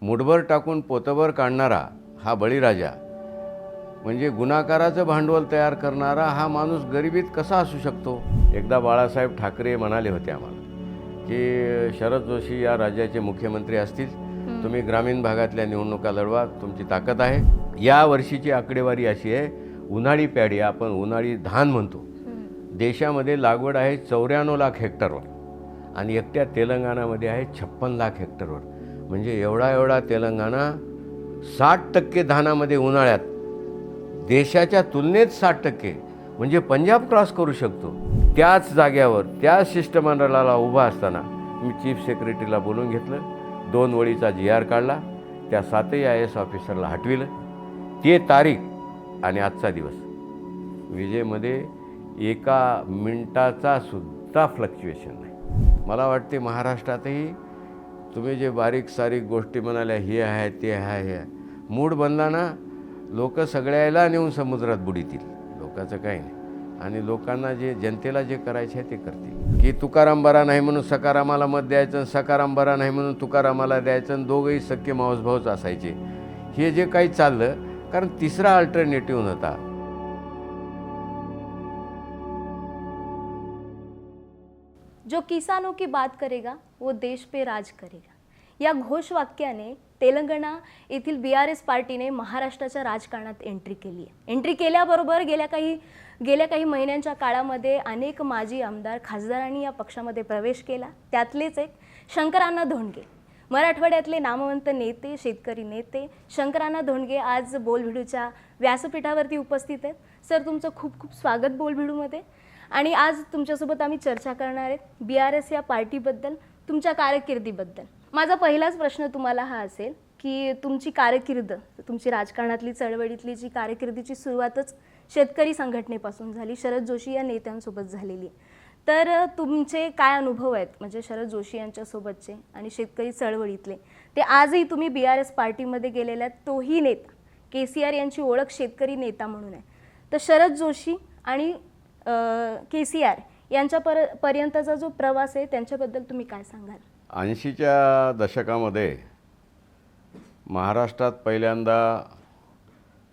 मुठभर टाकून पोतभर काढणारा हा बळीराजा, म्हणजे गुन्हाकाराचं भांडवल तयार करणारा हा माणूस गरिबीत कसा असू शकतो. एकदा बाळासाहेब ठाकरे म्हणाले होते आम्हाला की शरद जोशी या राज्याचे मुख्यमंत्री असतील, तुम्ही ग्रामीण भागातल्या निवडणुका लढवा, तुमची ताकद आहे. या वर्षीची आकडेवारी अशी आहे, उन्हाळी पॅडी आपण उन्हाळी धान म्हणतो, देशामध्ये लागवड आहे 94 लाख हेक्टरवर आणि एकट्या तेलंगणामध्ये आहे 56 लाख हेक्टरवर. म्हणजे एवढा तेलंगणा 60% धानामध्ये उन्हाळ्यात देशाच्या तुलनेत 60%, म्हणजे पंजाब क्रॉस करू शकतो. त्याच जाग्यावर त्या शिष्टमंडळाला उभा असताना मी चीफ सेक्रेटरीला बोलून घेतलं, 2 ओळीचा GR काढला, त्या 7ही IAS ऑफिसरला हटविलं. ते तारीख आणि आजचा दिवस, विजेमध्ये 1 मिनिटाचा सुद्धा फ्लक्च्युएशन नाही. मला वाटते महाराष्ट्रातही तुम्ही जे बारीक सारीक गोष्टी म्हणाल्या, हे आहे ते आहे, मूड बनला ना लोक सगळ्याला नेऊन समुद्रात बुडीतील, लोकांचं काही नाही. आणि लोकांना जे जनतेला जे करायचं आहे ते करतील. की तुकाराम बरा नाही म्हणून सकारामाला मत द्यायचं, सकाराम बरा नाही म्हणून तुकारामाला द्यायचं, दोघंही सख्खे मावसभाऊच असायचे. हे जे काही चाललं, कारण तिसरा अल्टरनेटिव्ह नव्हता. जो किसानों की बात करेगा वो देश पे राज करेगा, या घोषवाक्याने तेलंगणा येथील BRS पार्टीने महाराष्ट्राच्या राजकारणात एंट्री केली आहे. एंट्री केल्याबरोबर गेल्या काही महिन्यांच्या काळामध्ये अनेक माजी आमदार खासदारांनी या पक्षामध्ये प्रवेश केला. त्यातलेच एक शंकरअण्णा धोंडगे, मराठवाड्यातले नामवंत नेते, शेतकरी नेते शंकरअण्णा धोंडगे आज बोलभिडूच्या व्यासपीठावरती उपस्थित आहेत. सर, तुमचं खूप खूप स्वागत बोलभिडूमध्ये. आणि आज तुमच्यासोबत आम्ही चर्चा करणार आहेत BRS या पार्टीबद्दल, तुमच्या कारकिर्दीबद्दल. माझा पहिलाच प्रश्न तुम्हाला हा असेल की तुमची कारकिर्द, तुमची राजकारणातली चळवळीतली जी कारकिर्दीची सुरुवातच शेतकरी संघटनेपासून झाली, शरद जोशी या नेत्यांसोबत झालेली. तर तुमचे काय अनुभव आहेत म्हणजे शरद जोशी यांच्यासोबतचे आणि शेतकरी चळवळीतले, ते आजही तुम्ही BRS पार्टीमध्ये गेलेल्या, तोही नेता KCR यांची ओळख शेतकरी नेता म्हणून आहे. तर शरद जोशी आणि KCR यांच्या पर्यंतचा जो प्रवास आहे त्यांच्याबद्दल तुम्ही काय सांगाल? 80च्या दशकामध्ये महाराष्ट्रात पहिल्यांदा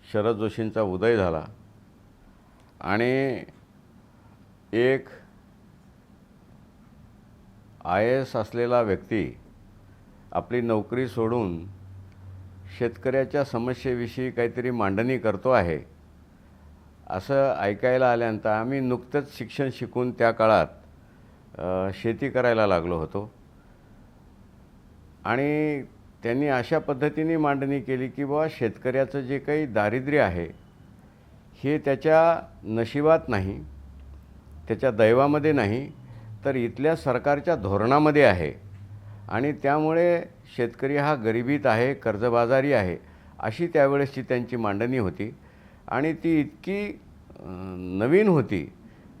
शरद जोशींचा उदय झाला आणि एक IAS असलेला व्यक्ती आपली नोकरी सोडून शेतकऱ्याच्या समस्येविषयी काहीतरी मांडणी करतो आहे असं ऐकायला आल्यानंतर आम्ही नुकतंच शिक्षण शिकून त्या काळात शेती करायला लागलो होतो आणि त्यांनी अशा पद्धतीने मांडणी केली की बाबा शेतकऱ्याचं जे काही दारिद्र्य आहे हे त्याच्या नशिबात नाही, त्याच्या दैवामध्ये नाही, तर इथल्या सरकारच्या धोरणामध्ये आहे. आणि त्यामुळे शेतकरी हा गरिबीत आहे, कर्जबाजारी आहे, अशी त्यावेळेसची त्यांची मांडणी होती. आणि ती इतकी नवीन होती,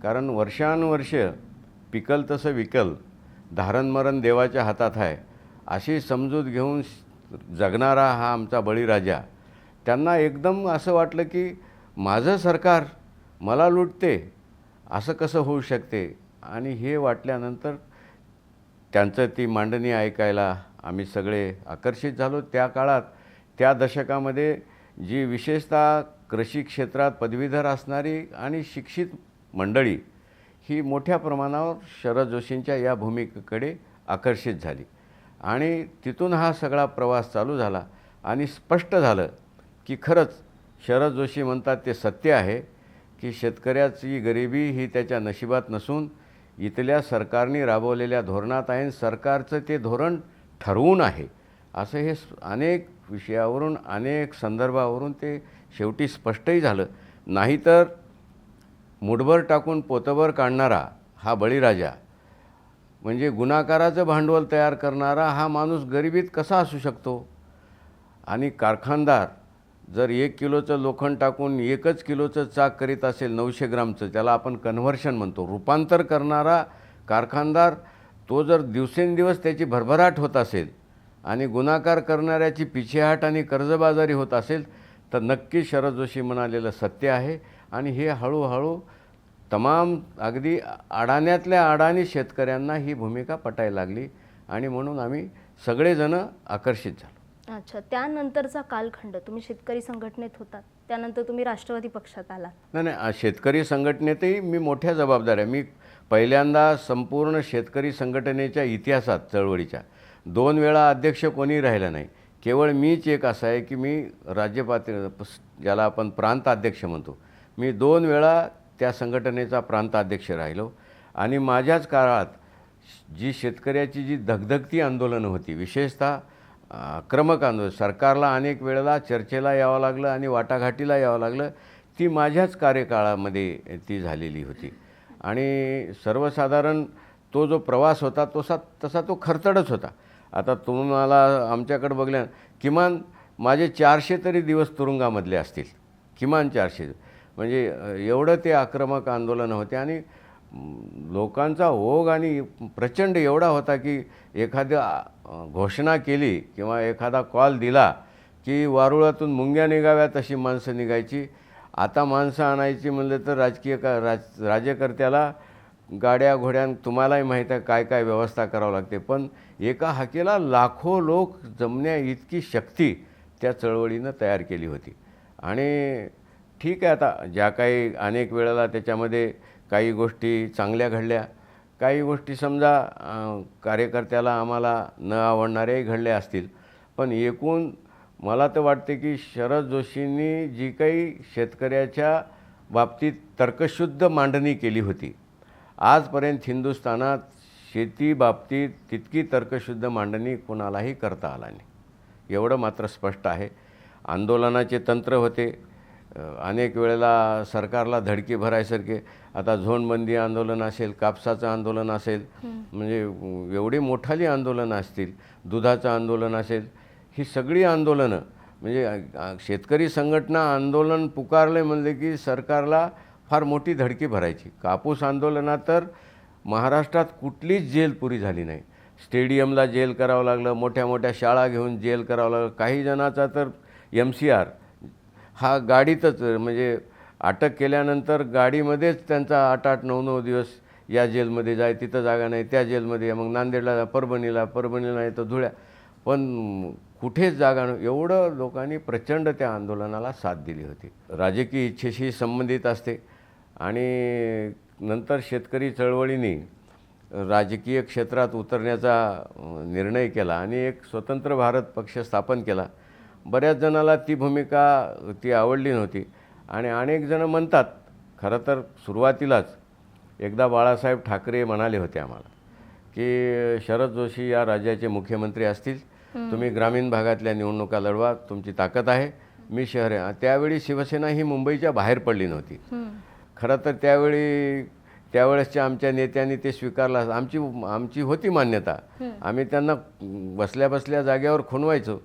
कारण वर्षानुवर्ष पिकल तसं विकल, धारणमरण देवाच्या हातात आहे अशी समजूत घेऊन जगणारा हा आमचा बळीराजा. त्यांना एकदम असं वाटलं की माझं सरकार मला लुटते, असं कसं होऊ शकते. आणि हे वाटल्यानंतर त्यांचं ती मांडणी ऐकायला आम्ही सगळे आकर्षित झालो. त्या काळात, त्या दशकामध्ये जी विशेषतः कृषी क्षेत्रात पदवीधर असणारी आणि शिक्षित मंडळी ही मोठ्या प्रमाणावर शरद जोशींच्या या भूमिकेकडे आकर्षित झाली आणि तिथून हा सगळा प्रवास चालू झाला. आणि स्पष्ट झालं की खरंच शरद जोशी म्हणतात ते सत्य आहे की शेतकऱ्याची गरिबी ही त्याच्या नशिबात नसून इथल्या सरकारने राबवलेल्या धोरणात आहे, सरकारचं ते धोरण ठरवून आहे, असं हे अनेक विषयावरून, अनेक संदर्भावरून ते शेवटी स्पष्टही झालं. नाहीतर मुठभर टाकून पोतभर काढणारा हा बळीराजा, म्हणजे गुन्हाकाराचं भांडवल तयार करणारा हा माणूस गरिबीत कसा असू शकतो. आणि कारखानदार जर 1 किलोचं लोखंड टाकून 1 किलोचं चाक करीत असेल 900 ग्रामचं, त्याला आपण कन्व्हर्शन म्हणतो, रूपांतर करणारा कारखानदार, तो जर दिवसेंदिवस त्याची भरभराट होत असेल आणि गुन्हाकार करणाऱ्याची पिछेहाट आणि कर्जबाजारी होत असेल, तर नक्की शरद जोशी म्हणालेलं सत्य आहे. आणि हे हळूहळू तमाम अगदी अडाण्यातल्या अडाणी शेतकऱ्यांना ही भूमिका पटायला लागली आणि म्हणून आम्ही सगळेजण आकर्षित झालो. अच्छा, त्यानंतरचा कालखंड तुम्ही शेतकरी संघटनेत होतात, त्यानंतर तुम्ही राष्ट्रवादी पक्षात आलात. नाही नाही, शेतकरी संघटनेतही मी मोठ्या जबाबदाऱ्या, मी पहिल्यांदा संपूर्ण शेतकरी संघटनेच्या इतिहासात चळवळीच्या 2 वेळा अध्यक्ष कोणी राहिलं नाही. केवळ मीच एक असा आहे की मी ज्याला आपण प्रांताध्यक्ष म्हणतो, मी 2 वेळा त्या संघटनेचा प्रांताध्यक्ष राहिलो. आणि माझ्याच काळात जी शेतकऱ्याची जी धगधगती आंदोलनं होती, विशेषतः आक्रमक आंदोलन, सरकारला अनेक वेळेला चर्चेला यावं लागलं आणि वाटाघाटीला यावं लागलं, ती माझ्याच कार्यकाळामध्ये ती झालेली होती. आणि सर्वसाधारण तो जो प्रवास होता तसा तो खरतडच होता. आता तुम्हाला आमच्याकडे बघल्या किमान माझे 400 तरी दिवस तुरुंगामधले असतील, किमान 400. म्हणजे एवढं ते आक्रमक आंदोलनं होते. आणि लोकांचा ओघ आणि प्रचंड एवढा होता की एखाद्या घोषणा केली किंवा एखादा कॉल दिला की वारुळातून मुंग्या निघाव्यात अशी माणसं निघायची. आता माणसं आणायची म्हणलं तर राज्यकर्त्याला गाड्या घोड्यां, तुम्हालाही माहीत आहे काय काय व्यवस्था करावं लागते. पण एका हाकेला लाखो लोक जमण्या इतकी शक्ती त्या चळवळीनं तयार केली होती. आणि ठीक आहे, आता ज्या काही अनेक वेळेला त्याच्यामध्ये काही गोष्टी चांगल्या घडल्या, काही गोष्टी समजा कार्यकर्त्याला आम्हाला न आवडणाऱ्याही घडल्या असतील. पण एकूण मला तर वाटते की शरद जोशींनी जी काही शेतकऱ्याच्या बाबतीत तर्कशुद्ध मांडणी केली होती, आजपर्यंत हिंदुस्थानात शेती बाबतीत तितकी तर्कशुद्ध मांडणी कोणालाही करता आला नाही, एवढं मात्र स्पष्ट आहे. आंदोलनाचे तंत्र होते, अनेक वेळेला सरकारला धडकी भरायसारखे. आता झोनबंदी आंदोलन असेल, कापसाचं आंदोलन असेल, म्हणजे एवढी मोठाली आंदोलनं असतील, दुधाचं आंदोलन असेल, ही सगळी आंदोलनं म्हणजे शेतकरी संघटना आंदोलन पुकारले म्हणले की सरकारला फार मोठी धडकी भरायची. कापूस आंदोलनात तर महाराष्ट्रात कुठलीच जेल पुरी झाली नाही. स्टेडियमला जेल करावं लागलं, मोठ्या मोठ्या शाळा घेऊन जेल करावं लागलं. काही जणाचा तर MCR हा गाडीतच, म्हणजे अटक केल्यानंतर गाडीमध्येच त्यांचा 8-8, 9-9 दिवस या जेलमध्ये जाय, तिथं जागा नाही, त्या जेलमध्ये, मग नांदेडला जा, परभणीला नाही तर धुळ्या, पण कुठेच जागा नाही. एवढं लोकांनी प्रचंड त्या आंदोलनाला साथ दिली होती. राजकीय इच्छेशी संबंधित असते. आणि नंतर शेतकरी चळवळीने राजकीय क्षेत्रात उतरण्याचा निर्णय केला आणि एक स्वतंत्र भारत पक्ष स्थापन केला. बऱ्याच जणाला ती भूमिका आवडली नव्हती. आणि अनेक जण म्हणतात, खरं तर सुरुवातीलाच एकदा बाळासाहेब ठाकरे म्हणाले होते आम्हाला की शरद जोशी या राज्याचे मुख्यमंत्री असतील, तुम्ही ग्रामीण भागातल्या निवडणुका लढवा, तुमची ताकद आहे, मी शहर आहे. त्यावेळी शिवसेना ही मुंबईच्या बाहेर पडली नव्हती. खरं तर त्यावेळेसच्या आमच्या नेत्यांनी ते स्वीकारलं. आमची होती मान्यता, आम्ही त्यांना बसल्या बसल्या जागेवर खुणवायचो.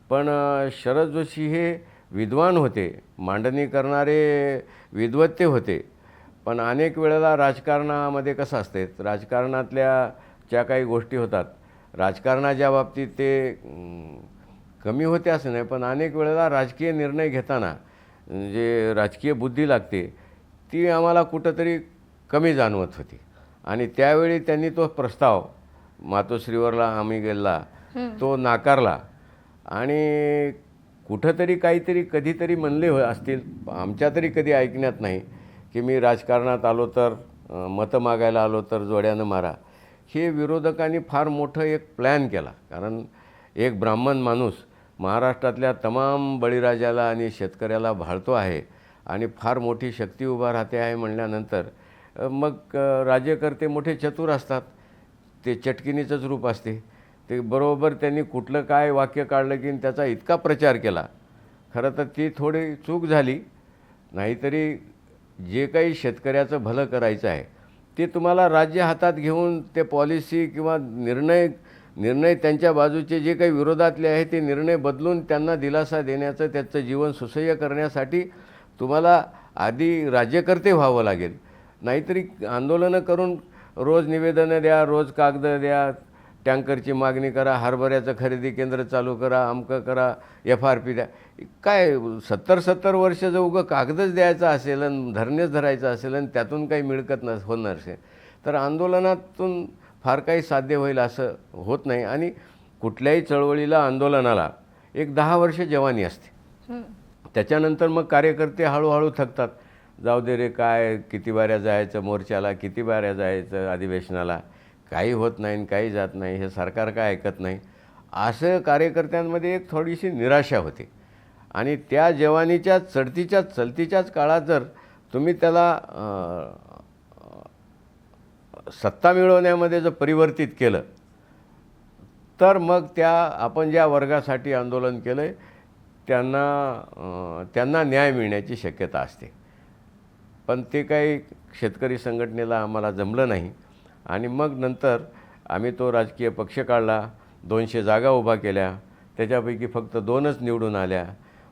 पण शरद जोशी हे विद्वान होते, मांडणी करणारे विद्वत्ते होते. पण अनेक वेळेला राजकारणामध्ये कसं असते, राजकारणातल्या ज्या काही गोष्टी होतात, राजकारणाच्या बाबतीत ते कमी होते असं नाही, पण अनेक वेळेला राजकीय निर्णय घेताना जे राजकीय बुद्धी लागते ती आम्हाला कुठंतरी कमी जाणवत होती. आणि त्यावेळी त्यांनी तो प्रस्ताव मातोश्रीवरला आम्ही गेला तो नाकारला. आणि कुठंतरी काहीतरी कधीतरी म्हणले असतील, आमच्या तरी कधी ऐकण्यात नाही की मी राजकारणात आलो तर मतं मागायला आलो तर जोड्यानं मारा. हे विरोधकांनी फार मोठं एक प्लॅन केला. कारण एक ब्राह्मण माणूस महाराष्ट्रातल्या तमाम बळीराजाला आणि शेतकऱ्याला भाळतो आहे आणि फार मोठी शक्ती उभा राहते आहे म्हणल्यानंतर मग राज्यकर्ते मोठे चतुर असतात, ते चटकिनीचंच रूप असते. ते बरोबर त्यांनी कुठलं काय वाक्य काढलं की त्याचा इतका प्रचार केला. खरं तर ती थोडी चूक झाली. नाहीतरी जे काही शेतकऱ्याचं भलं करायचं आहे ते तुम्हाला राज्य हातात घेऊन ते पॉलिसी किंवा निर्णय त्यांच्या बाजूचे जे काही विरोधातले आहे ते निर्णय बदलून त्यांना दिलासा देण्याचं, त्याचं जीवन सुसह्य करण्यासाठी तुम्हाला आधी राज्यकर्ते व्हावं लागेल. नाहीतरी आंदोलनं करून रोज निवेदनं द्या, रोज कागदं द्या, टँकरची मागणी करा, हरभऱ्याचं खरेदी केंद्र चालू करा, अमकं करा, FRP द्या. काय 70 वर्ष जर उगं कागदच द्यायचा असेल आणि धरणेच धरायचं असेल आणि त्यातून काही मिळकत होणार असेल तर आंदोलनातून फार काही साध्य होईल असं होत नाही. आणि कुठल्याही चळवळीला, आंदोलनाला एक 10 वर्ष जवानी असते. हम्म. त्याच्यानंतर मग कार्यकर्ते हळूहळू थकतात. जाऊ दे रे, काय किती बाऱ्या जायचं मोर्चाला, किती बाऱ्या जायचं अधिवेशनाला, काही होत नाही, काही जात नाही, हे सरकार काय ऐकत नाही, असं कार्यकर्त्यांमध्ये एक थोडीशी निराशा होते. आणि त्या जवानीच्या चलतीच्याच काळात जर तुम्ही त्याला सत्ता मिळवण्यामध्ये जर परिवर्तित केलं, तर मग आपण ज्या वर्गासाठी आंदोलन केलं आहे त्यांना न्याय मिळण्याची शक्यता असते. पण ते काही शेतकरी संघटनेला आम्हाला जमलं नाही. आणि मग नंतर आम्ही तो राजकीय पक्ष काढला, 200 जागा उभा केल्या, त्याच्यापैकी फक्त 2च निवडून आल्या.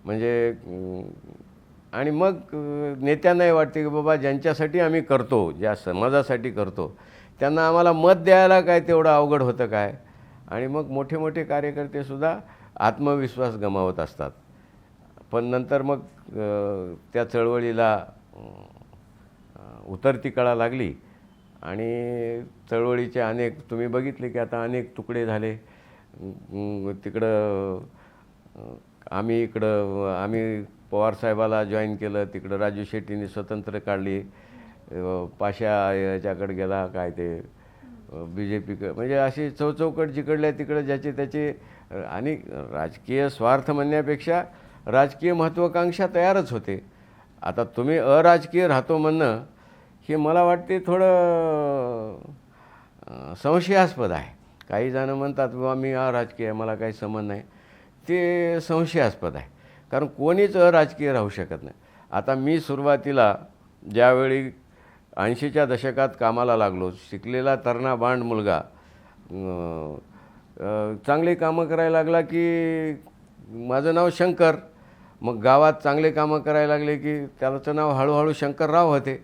म्हणजे आणि मग नेत्यांनाही वाटते की बाबा ज्यांच्यासाठी आम्ही करतो, ज्या समाजासाठी करतो, त्यांना आम्हाला मत द्यायला काय तेवढं अवघड होतं काय. आणि मग मोठे मोठे कार्यकर्तेसुद्धा आत्मविश्वास गमावत असतात. पण नंतर मग त्या चळवळीला उतरती कळा लागली आणि चळवळीचे अनेक तुम्ही बघितले की आता अनेक तुकडे झाले. तिकडं आम्ही पवारसाहेबाला जॉईन केलं, तिकडं राजू शेट्टींनी स्वतंत्र काढली, पाशा याच्याकडे गेला, काय ते BJP, म्हणजे अशी चौचौकट जिकडल्या तिकडं ज्याचे त्याचे. आणि राजकीय स्वार्थ म्हणण्यापेक्षा राजकीय महत्त्वाकांक्षा तयारच होते. आता तुम्ही अराजकीय राहतो म्हणणं हे मला वाटते थोडं संशयास्पद आहे. काही जणं म्हणतात बाबा मी अराजकीय आहे, मला काही संबंध नाही. ते संशयास्पद आहे, कारण कोणीच अराजकीय राहू शकत नाही. आता मी सुरुवातीला ज्यावेळी 80च्या दशकात कामाला लागलो, शिकलेला तरणा बांड मुलगा चांगले कामं करायला लागला की माझं नाव शंकर. मग गावात चांगले कामं करायला लागले की त्याचं नाव हळूहळू शंकरराव होते.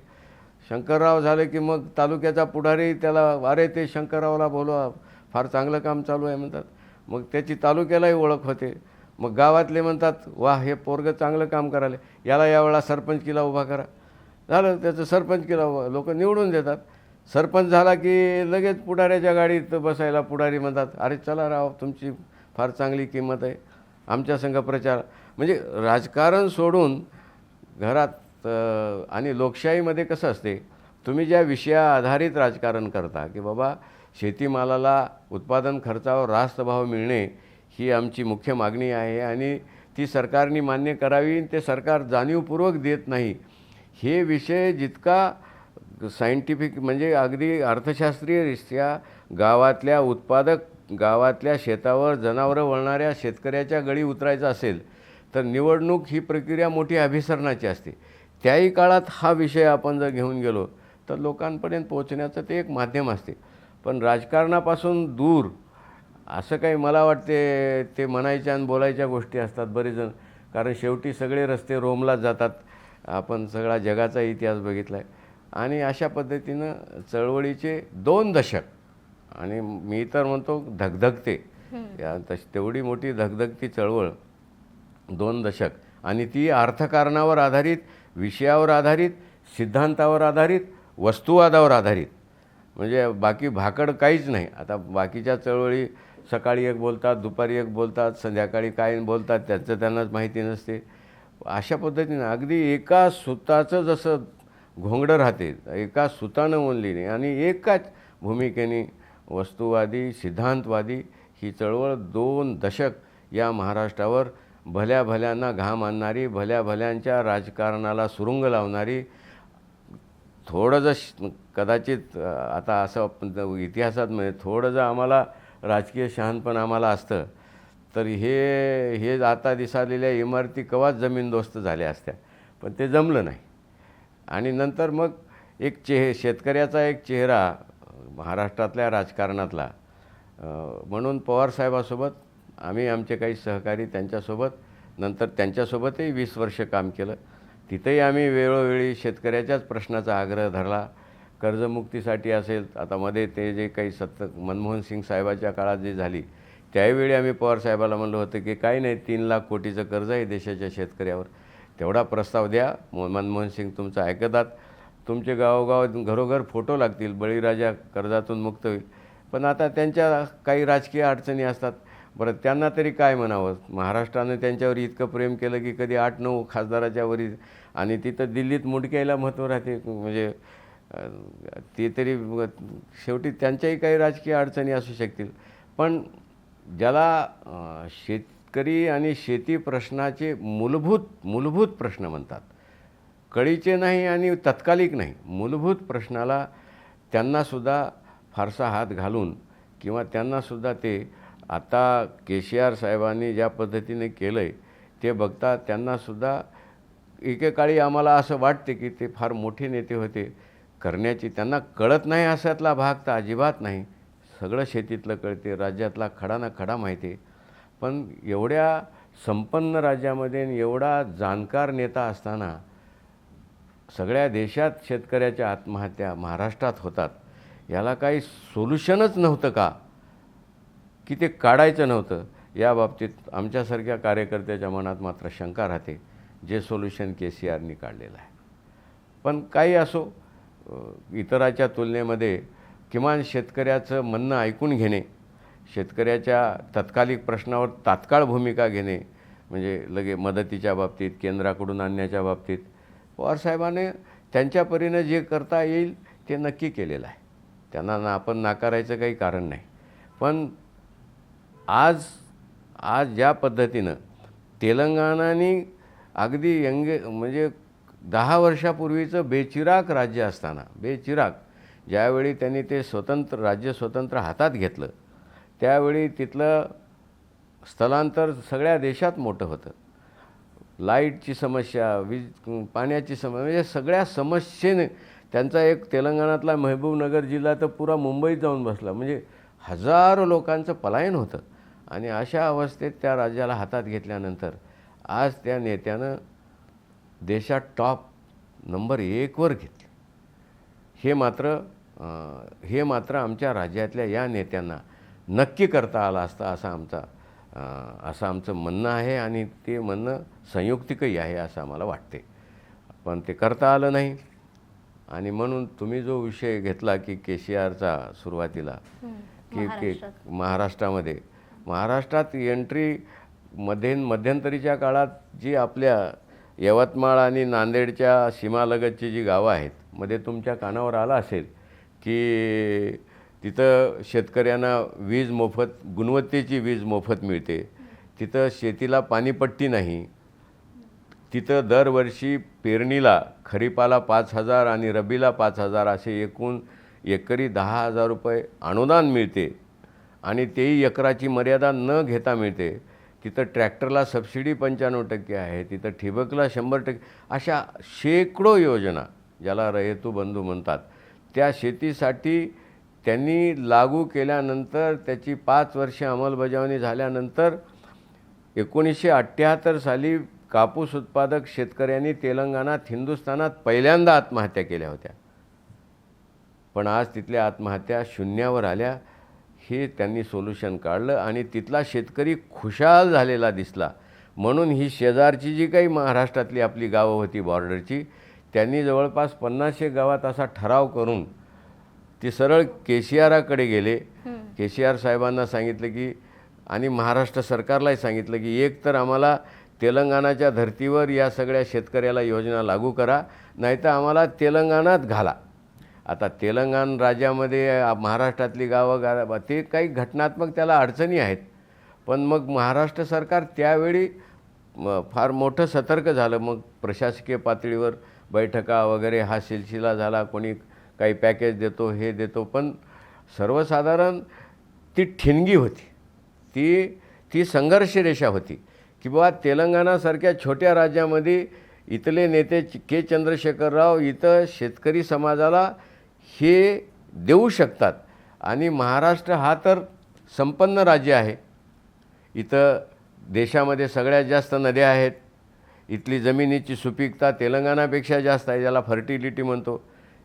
शंकरराव झाले की मग तालुक्याचा पुढारी त्याला अरे ते शंकररावला बोलवा, फार चांगलं काम चालू आहे म्हणतात. मग त्याची तालुक्यालाही ओळख होते. मग गावातले म्हणतात वा हे पोरगं चांगलं काम करायला, याला यावेळा सरपंचकीला उभा करा. झालं त्याचं सरपंचकीला उभा, लोक निवडून देतात. सरपंच झाला की लगेच पुढाऱ्याच्या गाडीत बसायला पुढारी म्हणतात अरे चला राव, तुमची फार चांगली किंमत आहे, आमच्या संघ प्रचार. म्हणजे राजकारण सोडून घरात आणि लोकशाहीमध्ये कसं असते, तुम्ही ज्या विषया आधारित राजकारण करता की बाबा शेतीमालाला उत्पादन खर्चावर रास्त भाव मिळणे ही आमची मुख्य मागणी आहे आणि ती सरकारने मान्य करावी, ते सरकार जाणीवपूर्वक देत नाही. हे विषय जितका सायंटिफिक म्हणजे अगदी अर्थशास्त्रीयरित्या गावातल्या गावातल्या शेतावर जनावरं वळणाऱ्या शेतकऱ्याच्या गळी उतरायचा असेल तर निवडणूक ही प्रक्रिया मोठी अभिसरणाची असते. त्याही काळात हा विषय आपण जर घेऊन गेलो तर लोकांपर्यंत पोहोचण्याचं ते एक माध्यम असते. पण राजकारणापासून दूर असं काही मला वाटते ते म्हणायच्या आणि बोलायच्या गोष्टी असतात बरेचजण. कारण शेवटी सगळे रस्ते रोमलाच जातात. आपण सगळा जगाचा इतिहास बघितला आहे. आणि अशा पद्धतीनं चळवळीचे 2 दशक आणि मी तर म्हणतो धगधगते तेवढी मोठी धगधगती चळवळ 2 दशक आणि ती अर्थकारणावर आधारित, विषयावर आधारित, सिद्धांतावर आधारित, वस्तुवादावर आधारित. म्हणजे बाकी भाकड काहीच नाही. आता बाकीच्या चळवळी सकाळी एक बोलतात, दुपारी एक बोलतात, संध्याकाळी काय बोलतात त्याचं त्यांनाच माहिती नसते. अशा पद्धतीनं अगदी एका सुताचं जसं घोंगडं राहते, एका सुतानं ओनलीने आणि एकाच भूमिकेने वस्तुवादी, सिद्धांतवादी ही चळवळ 2 दशक या महाराष्ट्रावर भल्या भल्यांना घाम आणणारी, भल्या भल्यांच्या राजकारणाला सुरुंग लावणारी, थोडं जर कदाचित आता असं इतिहासात म्हणजे थोडं जर आम्हाला राजकीय शहाणपण आम्हाला असतं तर हे आता दिसालेल्या इमारती कवाच जमीनदोस्त झाल्या असत्या. पण ते जमलं नाही. आणि नंतर मग एक शेतकऱ्याचा एक चेहरा महाराष्ट्रातल्या राजकारणातला म्हणून पवारसाहेबासोबत आम्ही आमचे काही सहकारी त्यांच्यासोबत नंतर त्यांच्यासोबतही 20 वर्ष काम केलं. तिथंही आम्ही वेळोवेळी शेतकऱ्याच्याच प्रश्नाचा आग्रह धरला. कर्जमुक्तीसाठी असेल, आता मध्ये ते जे काही मनमोहन सिंग साहेबाच्या काळात जे झाली त्यावेळी आम्ही पवारसाहेबाला म्हणलं होतं की काही नाही 3 लाख कोटीचं कर्ज आहे देशाच्या शेतकऱ्यावर, तेवढा प्रस्ताव द्या. मनमोहन सिंग तुमचं ऐकतात, तुमचे गावोगाव घरोघर फोटो लागतील, बळीराजा कर्जातून मुक्त होईल. पण आता त्यांच्या काही राजकीय अडचणी असतात. बरं त्यांना तरी काय म्हणावं, महाराष्ट्रानं त्यांच्यावर इतकं प्रेम केलं की कधी 8-9 खासदाराच्या वरी, आणि तिथं दिल्लीत मुंडक्याला महत्त्व राहते, म्हणजे ते तरी शेवटी त्यांच्याही काही राजकीय अडचणी असू शकतील. पण ज्याला शेतकरी आणि शेती प्रश्नाचे मूलभूत प्रश्न म्हणतात, कळीचे नाही आणि तत्कालिक नाही, मूलभूत प्रश्नाला त्यांनासुद्धा फारसा हात घालून किंवा त्यांनासुद्धा ते आता KCR साहेबांनी ज्या पद्धतीने केलं आहे ते बघता त्यांनासुद्धा एकेकाळी आम्हाला असं वाटते की ते फार मोठे नेते होते, करण्याची त्यांना कळत नाही अशातला भाग तर अजिबात नाही. सगळं शेतीतलं कळते, राज्यातला खडा ना खडा माहिती आहे. पण एवढ्या संपन्न राज्यामध्ये आणि एवढा जाणकार नेता असताना सगळ्या देशात शेतकऱ्याच्या आत्महत्या महाराष्ट्रात होतात, याला काही सोल्युशनच नव्हतं का, की ते काढायचं नव्हतं? या बाबतीत आमच्यासारख्या कार्यकर्त्याच्या मनात मात्र शंका राहते, जे सोल्युशन KCRनी काढलेलं आहे. पण काही असो, इतराच्या तुलनेमध्ये किमान शेतकऱ्याचं म्हणणं ऐकून घेणे, शेतकऱ्याच्या तत्कालिक प्रश्नावर तात्काळ भूमिका घेणे, म्हणजे लगे मदतीच्या बाबतीत, केंद्राकडून आणण्याच्या बाबतीत पवारसाहेबांनी त्यांच्या परीनं जे करता येईल ते नक्की केलेलं आहे. त्यांना आपण नाकारायचं काही कारण नाही. पण आज ज्या पद्धतीनं तेलंगणाने अगदी म्हणजे 10 वर्षापूर्वीचं बेचिराग राज्य असताना, ज्यावेळी त्यांनी ते राज्य स्वतंत्र हातात घेतलं, त्यावेळी तिथलं स्थलांतर सगळ्या देशात मोठं होतं. लाईटची समस्या, पाण्याची समस्या, म्हणजे सगळ्या समस्येने त्यांचा एक तेलंगणातला महबूबनगर जिल्हा तर पुरा मुंबईत जाऊन बसला, म्हणजे हजारो लोकांचं पलायन होतं. आणि अशा अवस्थेत त्या राज्याला हातात घेतल्यानंतर आज त्या नेत्यानं देशात टॉप नंबर 1 वर घेतले. हे मात्र आमच्या राज्यातल्या या नेत्यांना नक्की करता आलं असतं असं आमचं म्हणणं आहे, आणि ते म्हणणं संयुक्तिकही आहे असं आम्हाला वाटते. पण ते करता आलं नाही. आणि म्हणून तुम्ही जो विषय घेतला की KCRचा सुरुवातीला, की महाराष्ट्रात एंट्री मध्यंतरीच्या काळात जी आपल्या यवतमाळ आणि नांदेडच्या सीमालगतची जी गावं आहेत, मध्ये तुमच्या कानावर आलं असेल की तिथं शेतकऱ्यांना वीज मोफत, गुणवत्तेची वीज मोफत मिळते, तिथं शेतीला पाणीपट्टी नाही, तिथं दरवर्षी पेरणीला खरीपाला 5,000 आणि रब्बीला 5,000 असे एकूण एकरी 10,000 रुपये अनुदान मिळते, आणि तेही एकराची मर्यादा न घेता मिळते. तिथं ट्रॅक्टरला सबसिडी 95% आहे, तिथं ठिबकला 100%. अशा शेकडो योजना, ज्याला रयतू बंधू म्हणतात, त्या शेतीसाठी त्यांनी लागू केल्यानंतर त्याची 5 वर्षे अंमलबजावणी झाल्यानंतर 1978 साली कापूस उत्पादक शेतकऱ्यांनी तेलंगणात, हिंदुस्थानात पहिल्यांदा आत्महत्या केल्या होत्या. पण आज तिथल्या आत्महत्या शून्यावर आल्या. हे त्यांनी सोल्युशन काढलं आणि तिथला शेतकरी खुशाल झालेला दिसला. म्हणून ही शेजारची जी काही महाराष्ट्रातली आपली गावं होती बॉर्डरची, त्यांनी जवळपास 50 गावात असा ठराव करून ते सरळ KCRकडे गेले. KCR साहेबांना सांगितलं की, आणि महाराष्ट्र सरकारलाही सांगितलं की, एक तर आम्हाला तेलंगणाच्या धर्तीवर या सगळ्या शेतकऱ्याला योजना लागू करा, नाहीतर आम्हाला तेलंगणात घाला. आता तेलंगण राज्यामध्ये महाराष्ट्रातली गावं ते काही घटनात्मक त्याला अडचणी आहेत. पण मग महाराष्ट्र सरकार त्यावेळी फार मोठं सतर्क झालं. मग प्रशासकीय पातळीवर बैठका वगैरे हा सिलसिला झाला. कोणी काही पॅकेज देतो, हे देतो, पण सर्वसाधारण ती ठिणगी होती, ती संघर्ष रेषा होती की बाबा तेलंगणासारख्या छोट्या राज्यामध्ये इथले नेते के चंद्रशेखर राव इथं शेतकरी समाजाला हे देऊ शकतात. आणि महाराष्ट्र हा तर संपन्न राज्य आहे, इथं देशामध्ये सगळ्यात जास्त नद्या आहेत, इथली जमिनीची सुपीकता तेलंगणापेक्षा जास्त आहे, ज्याला फर्टिलिटी म्हणतो.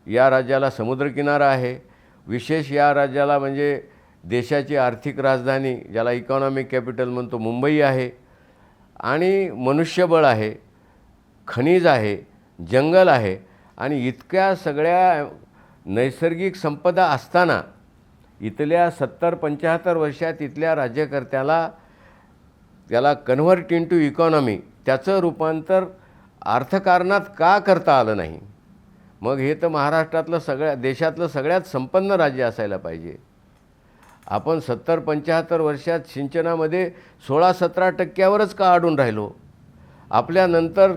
या राज्याला समुद्रकिनारा आहे. विशेष या राज्याला म्हणजे देशाची आर्थिक राजधानी, ज्याला इकॉनॉमिक कॅपिटल म्हणतो, मुंबई आहे. आणि मनुष्यबळ आहे, खनिज आहे, जंगल आहे, आणि इतक्या सगळ्या नैसर्गिक संपदा असताना इथल्या 70-75 वर्षात इथल्या राज्यकर्त्याला त्याला कन्व्हर्ट इंटू इकॉनॉमी त्याचं रूपांतर अर्थकारणात का करता आलं नाही? मग हे तर महाराष्ट्रातलं देशातलं सगळ्यात संपन्न राज्य असायला पाहिजे. आपण 70-75 वर्षात सिंचनामध्ये 16-17% का अडून राहिलो? आपल्यानंतर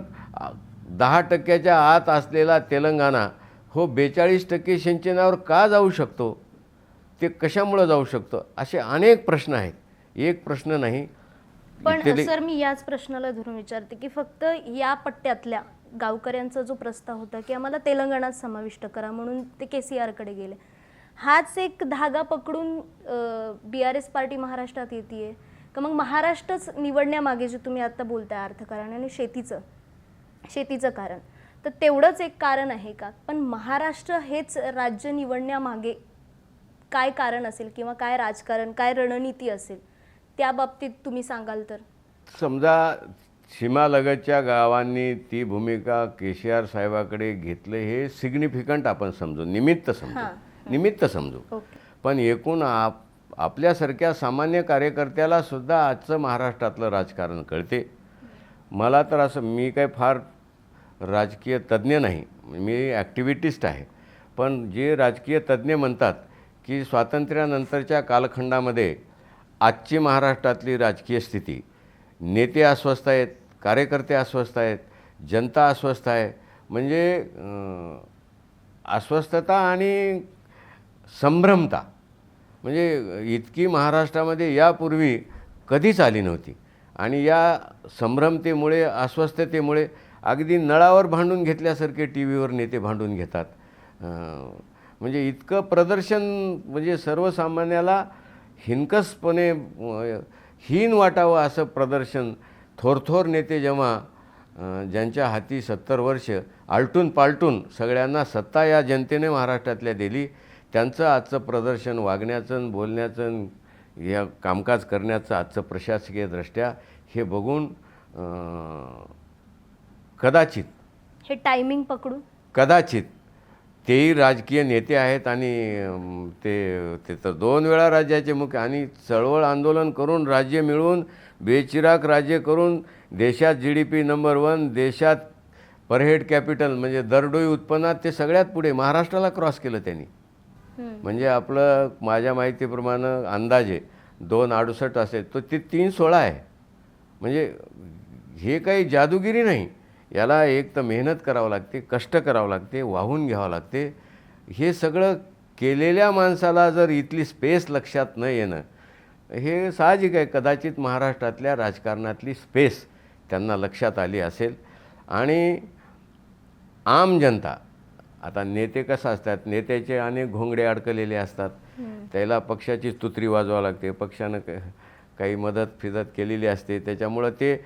10% आत असलेला तेलंगणा हो 42% सिंचनावर का जाऊ शकतो? ते कशामुळं जाऊ शकतो? असे अनेक प्रश्न आहेत. एक प्रश्न नाही. पण सर, मी याच प्रश्नाला धरून विचारते की फक्त या पट्ट्यातल्या गावकऱ्यांचा जो प्रस्ताव होता की आम्हाला तेलंगणात समाविष्ट करा म्हणून ते KCRकडे गेले, हाच एक धागा पकडून BRS पार्टी महाराष्ट्रात येते का? मग महाराष्ट्रच निवडण्यामागे जे तुम्ही आता बोलताय अर्थकारण आणि शेतीचं कारण, तर तेवढंच एक कारण आहे का? पण महाराष्ट्र हेच राज्य निवडण्यामागे काय कारण असेल किंवा काय राजकारण, काय रणनीती असेल, त्या बाबतीत तुम्ही सांगाल तर? समजा सीमालगतच्या गावांनी ती भूमिका KCR साहेबाकडे घेतलं हे सिग्निफिकंट आपण समजू, निमित्त समजू. ओके. पण एकूण आपल्यासारख्या सामान्य कार्यकर्त्याला सुद्धा आजचं महाराष्ट्रातलं राजकारण कळते. मला तर असं, मी काय फार राजकीय तज्ज्ञ नाही, मी ॲक्टिव्हिटिस्ट आहे, पण जे राजकीय तज्ज्ञ म्हणतात की स्वातंत्र्यानंतरच्या कालखंडामध्ये आजची महाराष्ट्रातली राजकीय स्थिती, नेते अस्वस्थ आहेत, कार्यकर्ते अस्वस्थ आहेत, जनता अस्वस्थ आहे. म्हणजे अस्वस्थता आणि संभ्रमता म्हणजे इतकी महाराष्ट्रामध्ये यापूर्वी कधीच आली नव्हती. आणि या संभ्रमतेमुळे, अस्वस्थतेमुळे अगदी नळावर भांडून घेतल्यासारखे टी व्हीवर नेते भांडून घेतात. म्हणजे इतकं प्रदर्शन, म्हणजे सर्वसामान्याला हिनकसपणे हीन वाटावं असं प्रदर्शन. थोरथोर नेते जेव्हा ज्यांच्या हाती 70 वर्ष आलटून पालटून सगळ्यांना सत्ता या जनतेने महाराष्ट्रातल्या दिली, त्यांचं आजचं प्रदर्शन, वागण्याचं, बोलण्याचं, या कामकाज करण्याचं आजचं प्रशासकीय दृष्ट्या हे बघून कदाचित हे टायमिंग पकडून कदाचित तेही राजकीय नेते आहेत आणि ते तर 2 वेळा राज्याचे मुख्य आणि चळवळ आंदोलन करून राज्य मिळवून बेचिराग राज्य करून देशात GDP नंबर 1, देशात पर हेड कॅपिटल म्हणजे दरडोई उत्पन्नात ते सगळ्यात पुढे महाराष्ट्राला क्रॉस केलं त्यांनी. म्हणजे आपलं माझ्या माहितीप्रमाणे अंदाजे 268 असेल, तो ते 316 आहे. म्हणजे हे काही जादूगिरी नाही. याला एक तर मेहनत करावं लागते, कष्ट करावं लागते, वाहून घ्यावं लागते. हे सगळं केलेल्या माणसाला जर इथली स्पेस लक्षात न येणं हे साहजिक आहे. कदाचित महाराष्ट्रातल्या राजकारणातली स्पेस त्यांना लक्षात आली असेल. आणि आम जनता, आता नेते कसं असतात, नेत्याचे अनेक घोंगडे अडकलेले असतात, त्याला पक्षाची तुतरी वाजवावं लागते, पक्षानं काही मदत केलेली असते, त्याच्यामुळं ते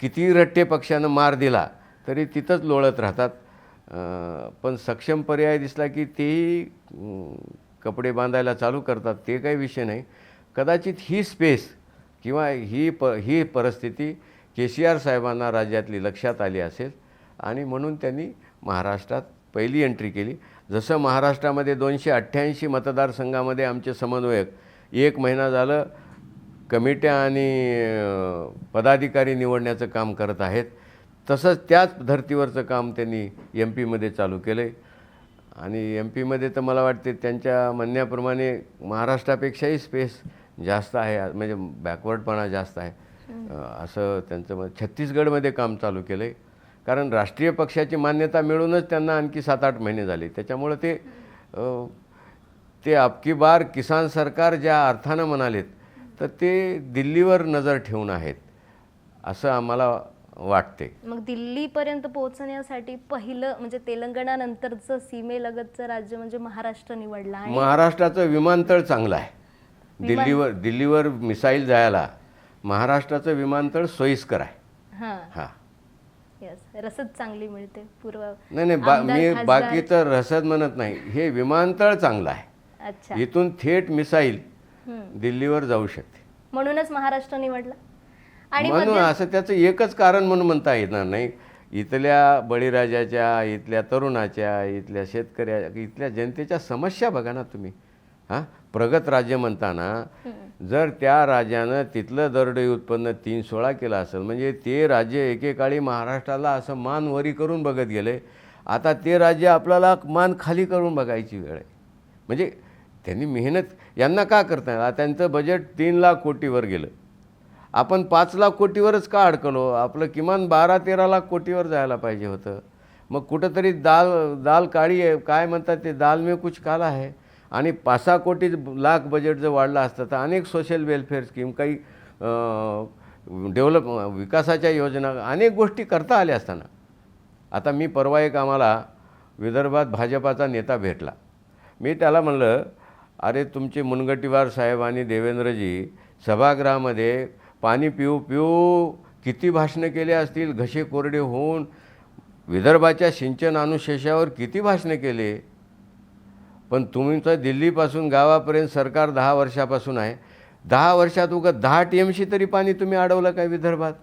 किती रट्टे पक्षानं मार दिला तरी तिथंच लोळत राहतात. पण सक्षम पर्याय दिसला की तेही कपडे बांधायला चालू करतात, ते काही विषय नाही. कदाचित ही स्पेस किंवा ही परिस्थिती KCR साहेबांना राज्यातली लक्षात आली असेल आणि म्हणून त्यांनी महाराष्ट्रात पहिली एंट्री केली. जसं महाराष्ट्रामध्ये 288 मतदारसंघामध्ये आमचे समन्वयक 1 महिना झालं कमिट्या आणि पदाधिकारी निवडण्याचं काम करत आहेत, तसंच त्याच धर्तीवरचं काम त्यांनी MP मध्ये चालू केलं आहे. आणि MP मध्ये तर मला वाटते त्यांच्या म्हणण्याप्रमाणे महाराष्ट्रापेक्षाही स्पेस जास्त आहे, म्हणजे बॅकवर्डपणा जास्त आहे असं त्यांचं मत. छत्तीसगडमध्ये काम चालू केलं आहे, कारण राष्ट्रीय पक्षाची मान्यता मिळूनच त्यांना आणखी 7-8 महिने झाले. त्याच्यामुळं ते अबकी बार किसान सरकार ज्या अर्थानं म्हणालेत, तर ते दिल्लीवर नजर ठेवून आहेत असं आम्हाला वाटते. मग दिल्लीपर्यंत पोहोचण्यासाठी पहिलं म्हणजे तेलंगणानंतरचं सीमेलगतचं राज्य म्हणजे महाराष्ट्र निवडला. आणि महाराष्ट्राचं विमानतळ चांगलं आहे. दिल्लीवर मिसाईल जायला महाराष्ट्राचं विमानतळ सोयीस्कर आहे. हां, रसद चांगली मिळते. नाही, मी बाकीचं रसद म्हणत नाही, हे विमानतळ चांगलं आहे. अच्छा, इथून थेट मिसाईल दिल्लीवर जाऊ शकते. म्हणूनच महाराष्ट्र निवडला. आणि म्हणून असं त्याचं एकच कारण म्हणून म्हणता येणार नाही. इथल्या बळीराजाच्या, इथल्या तरुणाच्या, इथल्या शेतकऱ्या, इथल्या जनतेच्या समस्या बघा ना तुम्ही. हां, प्रगत राज्य म्हणताना जर त्या राज्यानं तिथलं दरडोई उत्पन्न 316 केलं असेल, म्हणजे ते राज्य एकेकाळी महाराष्ट्राला असं मान वरी करून बघत गेले, आता ते राज्य आपल्याला मान खाली करून बघायची वेळ आहे. म्हणजे त्यांनी मेहनत यांना का करता येईल? त्यांचं बजेट 3 लाख कोटीवर गेलं, आपण 5 लाख कोटीवरच का अडकलो? आपलं किमान 12-13 लाख कोटीवर जायला पाहिजे होतं. मग कुठंतरी दाल काळी आहे, काय म्हणतात ते, दाल में कुछ काला है. आणि 5-6 कोटी लाख बजेट जर वाढलं असतं तर अनेक सोशल वेलफेअर स्कीम, काही विकासाच्या योजना, अनेक गोष्टी करता आल्या असताना. आता मी परवा एक आम्हाला विदर्भात भाजपाचा नेता भेटला. मी त्याला म्हणलं, अरे तुमचे मुनगंटीवार साहेब आणि देवेंद्रजी सभागृहामध्ये पाणी पिऊ पिऊ किती भाषणं केले असतील, घसे कोरडे होऊन विदर्भाच्या सिंचन अनुशेषावर किती भाषणं केले, पण तुमचं दिल्लीपासून गावापर्यंत सरकार 10 वर्षापासून आहे. 10 वर्षात उगा 10 TMC तरी पाणी तुम्ही अडवलं काय विदर्भात?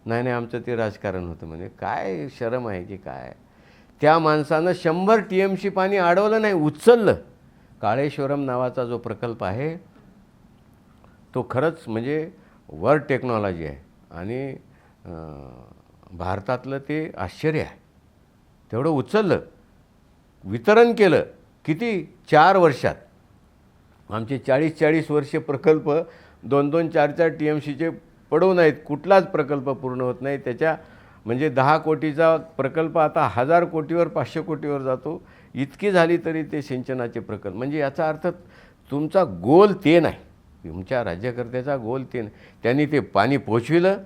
नाही नाही, आमचं ते राजकारण होतं. म्हणजे काय शरम आहे की काय? त्या माणसानं 100 TMC पाणी अडवलं नाही, उचललं. काळेश्वरम नावाचा जो प्रकल्प आहे तो खरंच म्हणजे वर्ल्ड टेक्नॉलॉजी आहे आणि भारतातलं ते आश्चर्य आहे. तेवढं उचललं, वितरण केलं. किती? 4 वर्षात. आमचे 40-40 वर्षे प्रकल्प 2-2, 4-4 TMCचे पडून आहेत. कुठलाच प्रकल्प पूर्ण होत नाही. त्याच्या म्हणजे 10 कोटीचा प्रकल्प आता 1000 कोटीवर, 500 कोटीवर जातो. इतकी झाली तरी ते सिंचनाचे प्रकल्प. म्हणजे याचा अर्थ तुमचा गोल ते नाही, तुमच्या राज्यकर्त्याचा गोल ते नाही. त्यांनी ते पाणी पोचविलं.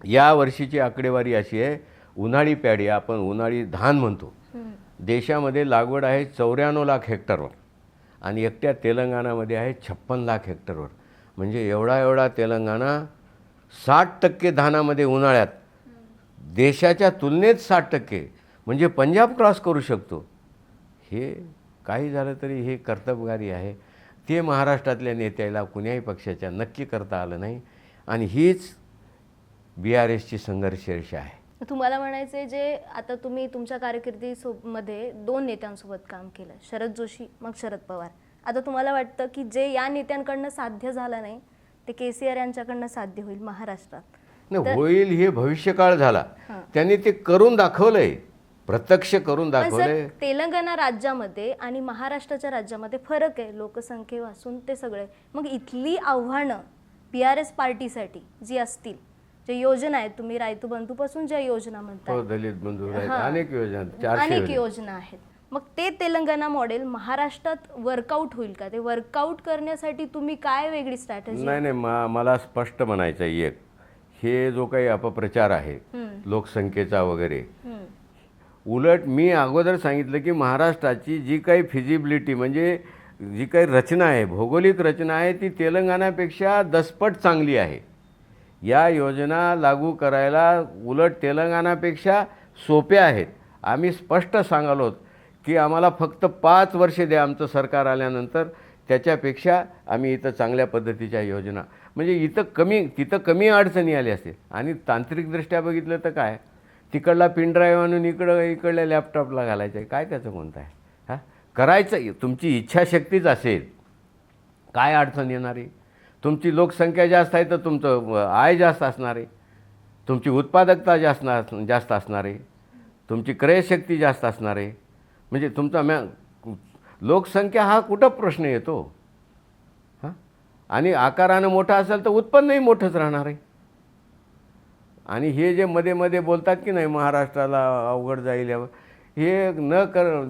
या वर्षीची आकडेवारी अशी आहे, उन्हाळी पॅडी, आपण उन्हाळी धान म्हणतो, देशामध्ये लागवड आहे 94 लाख हेक्टरवर आणि एकट्या तेलंगणामध्ये आहे 56 लाख हेक्टरवर. म्हणजे एवढा तेलंगणा 60% धानामध्ये उन्हाळ्यात, देशाच्या तुलनेत 60%, म्हणजे पंजाब क्रॉस करू शकतो. हे काही झालं तरी हे कर्तबगारी आहे. ते महाराष्ट्रातल्या नेत्याला कुण्याही पक्षाच्या नक्की करता आलं नाही आणि हीच BRSची संघर्ष रेषा आहे. तुम्हाला म्हणायचं आहे, जे आता तुम्ही तुमच्या कारकिर्दीमध्ये 2 नेत्यांसोबत काम केलं, शरद जोशी मग शरद पवार, आता तुम्हाला वाटतं की जे या नेत्यांकडनं साध्य झालं नाही ते KCR यांच्याकडनं साध्य होईल महाराष्ट्रात? नाही, होईल हे भविष्यकाळ झाला. त्यांनी ते करून दाखवलंय, प्रत्यक्ष करून दाखवलंय. तेलंगणा राज्यामध्ये आणि महाराष्ट्राच्या राज्यामध्ये फरक आहे लोकसंख्येपासून ते सगळे. मग इथली आव्हानं BRS पार्टीसाठी जी असतील, जे योजना आहेत, तुम्ही रायतू बंधूपासून ज्या योजना म्हणता, दलित बंधू आहेत, अनेक योजना, 400 अनेक योजना आहेत, मग ते तेलंगणा मॉडेल महाराष्ट्रात वर्कआउट होईल का? ते वर्कआउट करण्यासाठी तुम्ही काय वेगळी स्ट्रॅटेजी? नाही, मला स्पष्ट म्हणायचं आहे, एक हे जो काही अपप्रचार आहे लोकसंख्येचा वगैरे, उलट मी अगोदर सांगितलं की महाराष्ट्राची जी काही फिजिबिलिटी, म्हणजे जी काही रचना आहे, भौगोलिक रचना आहे, ती तेलंगणापेक्षा 10 पट चांगली आहे. या योजना लागू करायला उलट तेलंगणापेक्षा सोप्या आहेत. आम्ही स्पष्ट सांगालो की आम्हाला फक्त 5 वर्षे द्या आमचं सरकार आल्यानंतर, त्याच्यापेक्षा आम्ही इथं चांगल्या पद्धतीच्या योजना, म्हणजे तिथं कमी अडचणी आल्या असतील. आणि तांत्रिकदृष्ट्या बघितलं तर काय, तिकडला पिन ड्राईव्ह आणून इकडल्या लॅपटॉपला घालायचं आहे, काय त्याचं कोणतं आहे? हां, करायचं, तुमची इच्छाशक्तीच असेल, काय अडचण येणार आहे? तुमची लोकसंख्या जास्त आहे तर तुमचं आय जास्त असणार आहे, तुमची उत्पादकता जास्त असणार आहे, तुमची क्रयशक्ती जास्त असणार आहे. म्हणजे तुमचा लोकसंख्या हा कुठं प्रश्न येतो? हां, आणि आकारानं मोठा असेल तर उत्पन्नही मोठंच राहणार आहे. आणि हे जे मध्ये मध्ये बोलतात की नाही महाराष्ट्राला अवघड जाईल, हे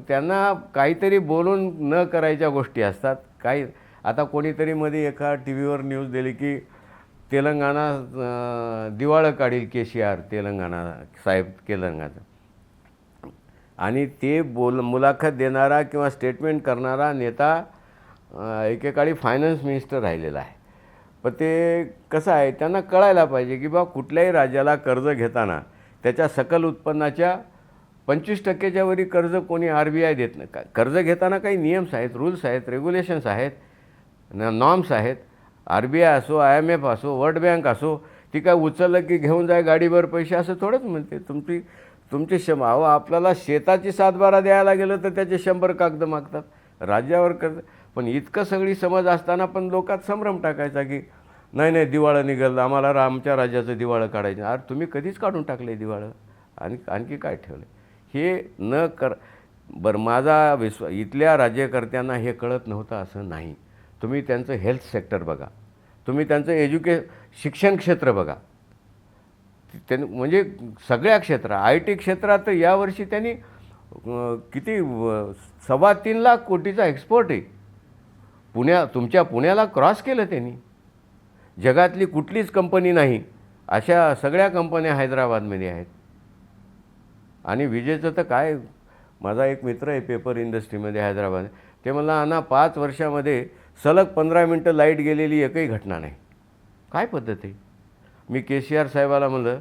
त्यांना काहीतरी बोलून न करायच्या गोष्टी असतात. काही आता कोणीतरी मध्ये एका TVवर न्यूज दिली की तेलंगणा दिवाळं काढील KCR, तेलंगणाचं. आणि ते मुलाखत देणारा किंवा स्टेटमेंट करणारा नेता एकेकाळी फायनान्स मिनिस्टर राहिलेला आहे. पण ते कसं आहे, त्यांना कळायला पाहिजे की बा कुठल्याही राज्याला कर्ज घेताना त्याच्या सकल उत्पन्नाच्या 25%च्या वरी कर्ज कोणी RBI देत नाही. कर्ज घेताना काही नियम्स आहेत, रूल्स आहेत, रेग्युलेशन्स आहेत, नॉर्म्स आहेत. RBI असो, IMF असो, वर्ल्ड बँक असो, ती काय उचललं की घेऊन जाय गाडीभर पैसे असं थोडंच म्हणते. तुमचे आपल्याला शेताची 7-12 द्यायला गेलं तर त्याचे 100 कागद मागतात. राज्यावर कर्ज पण इतकं सगळी समज असताना पण लोकात संभ्रम टाकायचा की नाही नाही दिवाळं निघालं, आम्हाला आमच्या राज्याचं दिवाळं काढायचं. अरे तुम्ही कधीच काढून टाकलं आहे दिवाळं, आणि आणखी काय ठेवलं हे न कर. बरं, माझा इथल्या राज्यकर्त्यांना हे कळत नव्हतं असं नाही. तुम्ही त्यांचं हेल्थ सेक्टर बघा, तुम्ही त्यांचं शिक्षण क्षेत्र बघा, त्यांनी म्हणजे सगळ्या क्षेत्रात, IT क्षेत्रात तर यावर्षी त्यांनी किती 3.25 लाख कोटीचा एक्सपोर्ट आहे. तुमच्या पुण्याला क्रॉस केलं त्यांनी. जगातली कुठलीच कंपनी नाही अशा सगळ्या कंपन्या हैदराबादमध्ये आहेत. आणि विजेचं तर काय, माझा एक मित्र आहे पेपर इंडस्ट्रीमध्ये हैदराबाद, ते मला ना 5 वर्षामध्ये सलग 15 मिनटं लाईट गेलेली एकही घटना नाही. काय पद्धत आहे. मी KCR साहेबाला म्हणलं,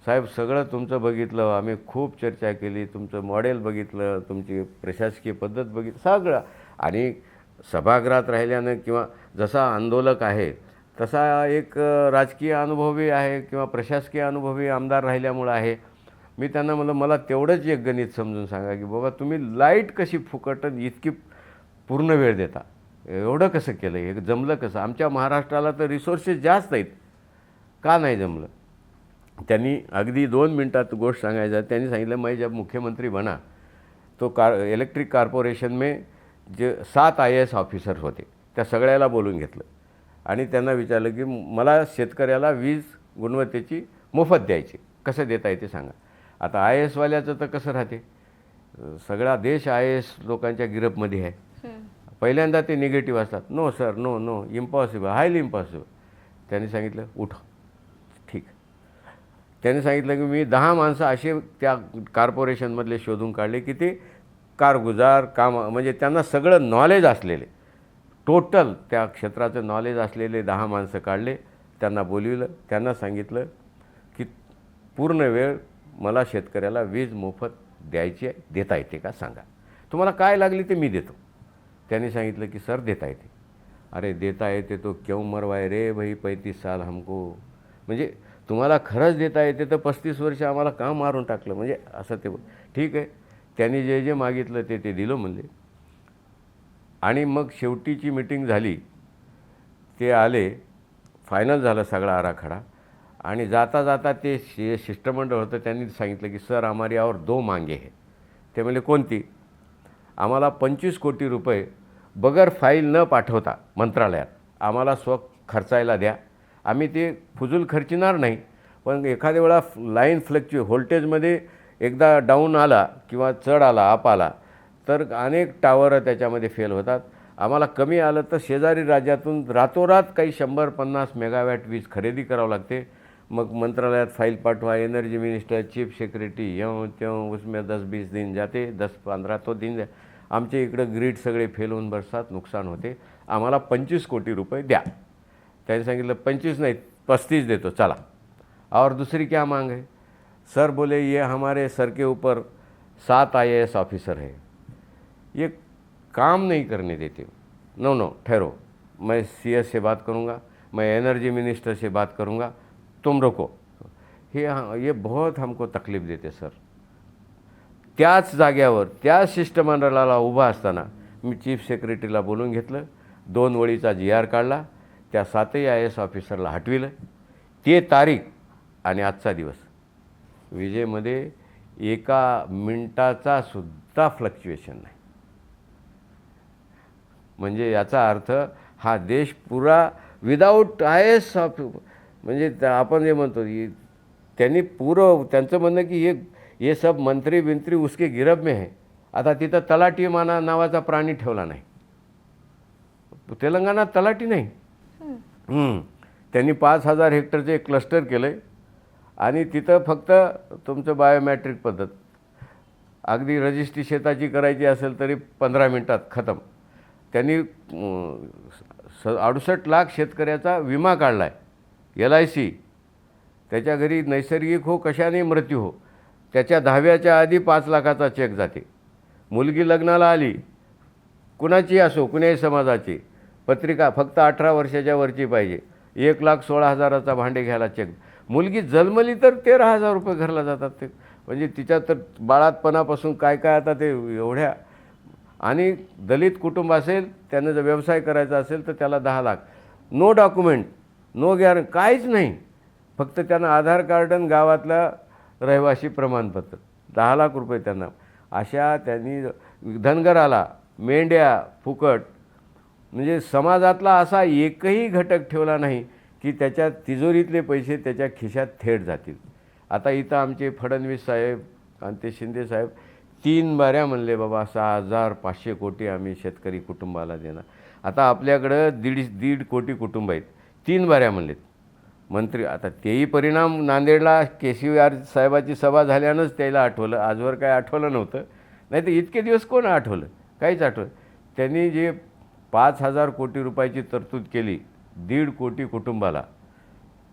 साहेब सगळं तुमचं बघितलं, आम्ही खूप चर्चा केली, तुमचं मॉडेल बघितलं, तुमची प्रशासकीय पद्धत बघितली सगळं, आणि सभागृहात राहिल्यानं किंवा जसा आंदोलक आहे तसा एक राजकीय अनुभवी आहे किंवा प्रशासकीय अनुभवी आमदार राहिल्यामुळं आहे. मी त्यांना म्हणलं मला तेवढंच एक गणित समजून सांगा की बाबा तुम्ही लाईट कशी फुकट इतकी पूर्ण वेळ देता, एवढं कसं केलं, हे जमलं कसं. आमच्या महाराष्ट्राला तर रिसोर्सेस जास्त आहेत, का नाही जमलं. त्यांनी अगदी 2 मिनटात गोष्ट सांगायचं. त्यांनी सांगितलं मैं जब मुख्यमंत्री बना तो इलेक्ट्रिक कॉर्पोरेशन में जे 7 IAS ऑफिसर होते त्या सगळ्याला बोलून घेतलं आणि त्यांना विचारलं की मला शेतकऱ्याला वीज गुणवत्तेची मोफत द्यायची, कसं देता येते सांगा. आता IAS वाल्याचं तर कसं राहते, सगळा देश IAS लोकांच्या गिरपमध्ये आहे. पहिल्यांदा ते निगेटिव्ह असतात, no sir, no no, impossible, highly impossible. त्यांनी सांगितलं उठा, ठीक. त्यांनी सांगितलं की मी 10 माणसं असे त्या कॉर्पोरेशनमधले शोधून काढले की ते कारगुजार काम, म्हणजे त्यांना सगळं नॉलेज असलेले, टोटल त्या क्षेत्राचं नॉलेज असलेले 10 माणसं काढले. त्यांना बोलविलं, त्यांना सांगितलं की पूर्ण वेळ मला शेतकऱ्याला वीज मोफत द्यायची आहे, देता येते का सांगा, तुम्हाला काय लागली ते मी देतो. त्यांनी सांगितलं की सर देता येते. अरे देता येते तो क्यों मरवाए रे भाई 35 साल हमको, म्हणजे तुम्हाला खरंच देता येते तर 35 वर्ष आम्हाला का मारून टाकलं, म्हणजे असं ते. ठीक आहे, त्यांनी जे जे मागितलं ते दिलं म्हणले. आणि मग शेवटीची मीटिंग झाली, ते आले, फायनल झालं सगळा आराखडा. आणि जाता जाता ते शिष्टमंडळ होतं, त्यांनी सांगितलं की सर हमारी और 2 मांगे है. ते म्हणले कोणती. आम्हाला 25 कोटी रुपये बगर फाईल न पाठवता मंत्रालयात आम्हाला खर्चायला द्या. आम्ही ते फुजूल खर्चिणार नाही, पण एखाद्या वेळा लाईन व्होल्टेजमध्ये एकदा डाऊन आला किंवा चढ आला, अप आला तर अनेक टावर त्याच्यामध्ये फेल होतात. आम्हाला कमी आलं तर शेजारी राज्यातून रातोरात काही 100-50 मेगावॅट वीज खरेदी करावं लागते. मग मंत्रालयात फाईल पाठवा, एनर्जी मिनिस्टर, चीफ सेक्रेटरी, यूँ त्यों, उसमें 10-20 दिन जाते, 10-15 तो दिन. आमच्या इकडं ग्रीड सगळे फेल होऊन बसतात, नुकसान होते. आम्हाला 25 कोटी रुपये द्या. त्यांनी सांगितलं 25 नाही 35 देतो चला. और दूसरी क्या मांग है. सर बोले ये हमारे सर के ऊपर 7 IAS ऑफिसर है, ये काम नहीं करने देते. नो नो ठहरो, मैं CS से बात करूँगा, मैं एनर्जी मिनिस्टर से बात करूँगा, तुम रुको. ये बहुत हमको तकलीफ देते सर. त्याच जाग्यावर त्या शिष्टमंडळाला उभा असताना मी चीफ सेक्रेटरीला बोलून घेतलं, 2 वळीचा GR काढला, त्या 7ही IAS ऑफिसरला हटविलं. ते तारीख आणि आजचा दिवस, विजेमध्ये 1 मिनिटाचा सुद्धा फ्लक्च्युएशन नाही. म्हणजे याचा अर्थ हा देश पुरा विदाऊट IAS म्हणजे आपण जे म्हणतो त्यांनी त्यांचं म्हणणं की ये सब मंत्री बिंत्री उसके गिरब में है. आता तिथं तलाठी नावाचा प्राणी ठेवला नाही. तेलंगणात तलाठी नाही. त्यांनी 5,000 हेक्टरचे एक क्लस्टर केलं आहे आणि तिथं फक्त तुमचं बायोमॅट्रिक पद्धत, अगदी रजिस्ट्री शेताची करायची असेल तरी 15 मिनटात खतम. त्यांनी 68 लाख शेतकऱ्याचा विमा काढला आहे, LIC. त्याच्या घरी नैसर्गिक हो कशाने मृत्यू हो, त्याच्या 10व्याच्या आधी 5 लाखाचा चेक जाते. मुलगी लग्नाला आली, कुणाची असो, कुणाही समाजाची, पत्रिका फक्त 18 वर्षाच्या वरची पाहिजे, 1,16,000चा भांडे घ्यायला चेक. मुलगी जन्मली तर 13,000 रुपये घरला जातात. ते म्हणजे तिच्या तर बाळातपणापासून काय काय आता ते एवढ्या. आणि दलित कुटुंब असेल, त्यांना जर व्यवसाय करायचा असेल तर त्याला 10 lakh. No document, no guarantee, काहीच नाही. फक्त त्यांना आधार कार्ड आणि गावातलं रहिवासी प्रमाणपत्र, 10 लाख रुपये त्यांना. अशा त्यांनी धनगराला मेंढ्या फुकट. म्हणजे समाजातला असा एकही घटक ठेवला नाही की त्याच्या तिजोरीतले पैसे त्याच्या खिशात थेट जातील. आता इथं आमचे फडणवीस साहेब आणि ते शिंदे साहेब 3 बाऱ्या म्हणले बाबा 6,500 कोटी आम्ही शेतकरी कुटुंबाला देणार. आता आपल्याकडं 1.5 कोटी कुटुंब आहेत, 3 बाऱ्या म्हणलेत मंत्री. आता तेही परिणाम नांदेडला केसीआर साहेबाची सभा झाल्यानंच त्याला आठवलं, आजवर काय आठवलं नव्हतं. नाही तर इतके दिवस कोण आठवलं, काहीच आठवलं. त्यांनी जे 5,000 कोटी रुपयाची तरतूद केली 1.5 कोटी कुटुंबाला,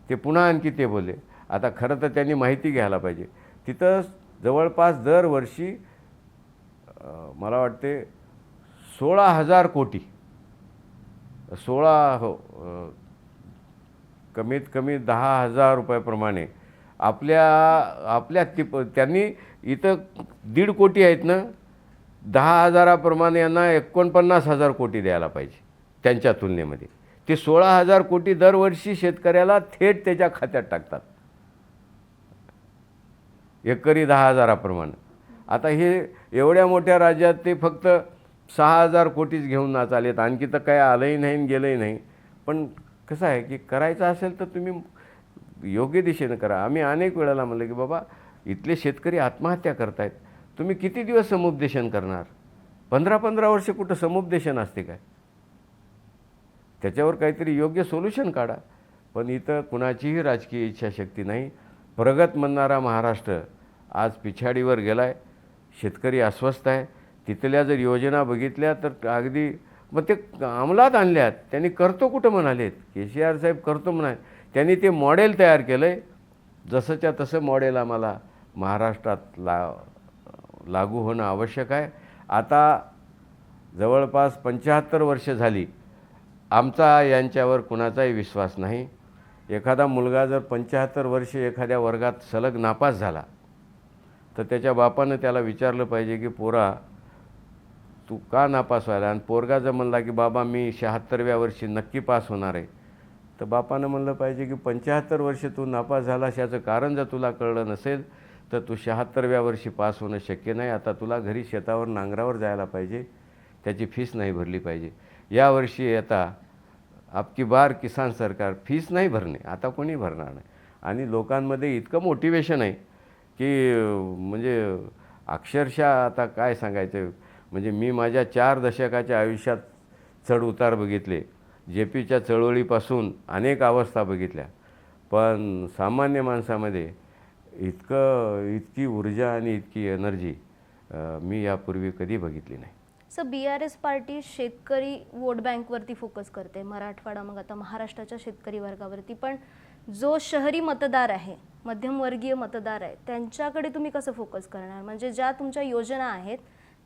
ते पुन्हा आणखी ते बोलले. आता खरं तर त्यांनी माहिती घ्यायला पाहिजे. तिथं जवळपास दरवर्षी मला वाटते 16,000 कोटी, 16 हो कमीत कमी 10,000 रुपयाप्रमाणे आपल्या त्यांनी इथं 1.5 कोटी आहेत ना, 10,000प्रमाणे यांना 49,000 कोटी द्यायला पाहिजे त्यांच्या तुलनेमध्ये. ते 16,000 कोटी दरवर्षी शेतकऱ्याला थेट त्याच्या खात्यात टाकतात, एकरी 10,000प्रमाणे. आता हे एवढ्या मोठ्या राज्यात ते फक्त 6,000 कोटीच घेऊन नाचालेत, आणखी तर काय आलंही नाही आणि गेलंही नाही. पण कसं आहे की करायचं असेल तर तुम्ही योग्य दिशेनं करा. आम्ही अनेक वेळेला म्हणलं की बाबा इथले शेतकरी आत्महत्या करतायत, तुम्ही किती दिवस समुपदेशन करणार? 15-15 वर्ष कुठं समुपदेशन असते काय? त्याच्यावर काहीतरी योग्य सोल्युशन काढा. पण इथं कुणाचीही राजकीय इच्छाशक्ती नाही. प्रगत म्हणणारा महाराष्ट्र आज पिछाडीवर गेला आहे. शेतकरी अस्वस्थ आहे. तिथल्या जर योजना बघितल्या तर अगदी मग ते अंमलात आणल्यात. त्यांनी करतो कुठं म्हणालेत, केसीआर साहेब करतो म्हणाले. त्यांनी ते मॉडेल तयार केलं आहे. जसंच्या तसं मॉडेल आम्हाला महाराष्ट्रात लागू होणं आवश्यक आहे. आता जवळपास 75 वर्ष झाली आमचा यांच्यावर कुणाचाही विश्वास नाही. एखादा मुलगा जर 75 वर्ष एखाद्या वर्गात सलग नापास झाला तर त्याच्या बापानं त्याला विचारलं पाहिजे की पोरा तू का नापास व्हायला? आणि पोरगा जर म्हणला की बाबा मी 76व्या वर्षी नक्की पास होणार आहे, तर बापानं म्हणलं पाहिजे की 75 वर्ष तू नापास झालास याचं कारण जर तुला कळलं नसेल तर तू 76व्या वर्षी पास होणं शक्य नाही. आता तुला घरी शेतावर नांगरावर जायला पाहिजे, त्याची फीस नाही भरली पाहिजे. यावर्षी आता आपकी बार किसान सरकार फीस नाही भरणे, आता कोणी भरणार नाही. आणि लोकांमध्ये इतकं मोटिवेशन आहे की म्हणजे अक्षरशः आता काय सांगायचं. म्हणजे मी माझ्या 4 दशकाच्या आयुष्यात चढ उतार बघितले, JPच्या चळवळीपासून अनेक अवस्था बघितल्या, पण सामान्य माणसामध्ये इतकी ऊर्जा आणि इतकी एनर्जी मी यापूर्वी कधी बघितली नाही. सर, BRS पार्टी शेतकरी वोट बँकवरती फोकस करते, मराठवाडा मग आता महाराष्ट्राच्या शेतकरी वर्गावरती. पण जो शहरी मतदार आहे, मध्यमवर्गीय मतदार आहे, त्यांच्याकडे तुम्ही कसं फोकस करणार? म्हणजे ज्या तुमच्या योजना आहेत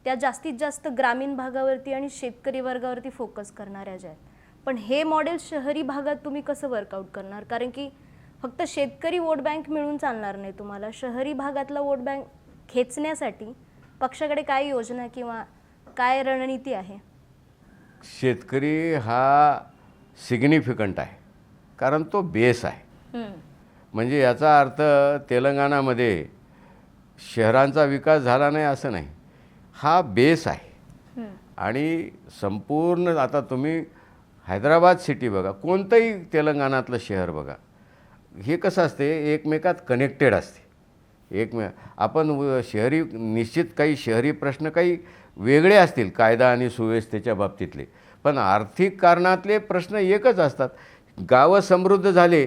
त्या जास्तीत जास्त ग्रामीण भागावरती आणि शेतकरी वर्गावरती फोकस करणाऱ्या ज्या आहेत. पण हे मॉडेल शहरी भागात तुम्ही कसं वर्कआउट करणार? कारण की फक्त शेतकरी वोट बँक मिळून चालणार नाही तुम्हाला. शहरी भागातला वोट बँक खेचण्यासाठी पक्षाकडे काय योजना किंवा काय रणनीती आहे? शेतकरी हा सिग्निफिकंट आहे, कारण तो बेस आहे. म्हणजे याचा अर्थ तेलंगणामध्ये शहरांचा विकास झाला नाही असं नाही, हा बेस आहे. आणि संपूर्ण आता तुम्ही हैदराबाद सिटी बघा, कोणतंही तेलंगणातलं शहर बघा, हे कसं असते एकमेकात कनेक्टेड असते. आपण शहरी निश्चित काही शहरी प्रश्न काही वेगळे असतील कायदा आणि सुव्यवस्थेच्या बाबतीतले, पण आर्थिक कारणातले प्रश्न एकच असतात. गावं समृद्ध झाले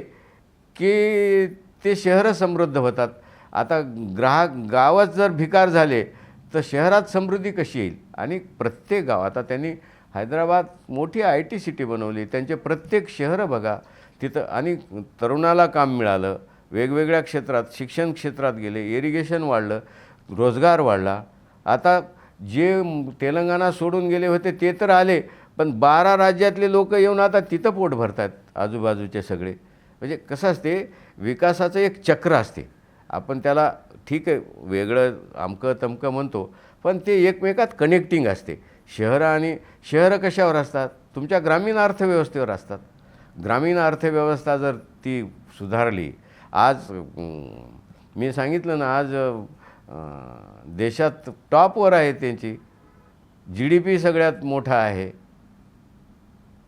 की ते शहरं समृद्ध होतात. आता गावच जर भिकार झाले तर शहरात समृद्धी कशी येईल? आणि प्रत्येक गाव, आता त्यांनी हैदराबाद मोठी IT सिटी बनवली, त्यांचे प्रत्येक शहरं बघा तिथं. आणि तरुणाला काम मिळालं, वेगवेगळ्या क्षेत्रात, शिक्षण क्षेत्रात गेले, इरिगेशन वाढलं, रोजगार वाढला. आता जे तेलंगणा सोडून गेले होते ते तर आले, पण 12 राज्यातले लोक येऊन आता तिथं पोट भरतात आजूबाजूचे सगळे. म्हणजे कसं असते, विकासाचं एक चक्र असते. आपण त्याला ठीक आहे वेगळं अमकं तमकं म्हणतो, पण ते एकमेकात कनेक्टिंग असते. शहरं कशावर असतात? तुमच्या ग्रामीण अर्थव्यवस्थेवर असतात. ग्रामीण अर्थव्यवस्था जर ती सुधारली, आज मी सांगितलं ना, आज देशात टॉपवर आहे त्यांची, GDP सगळ्यात मोठा आहे.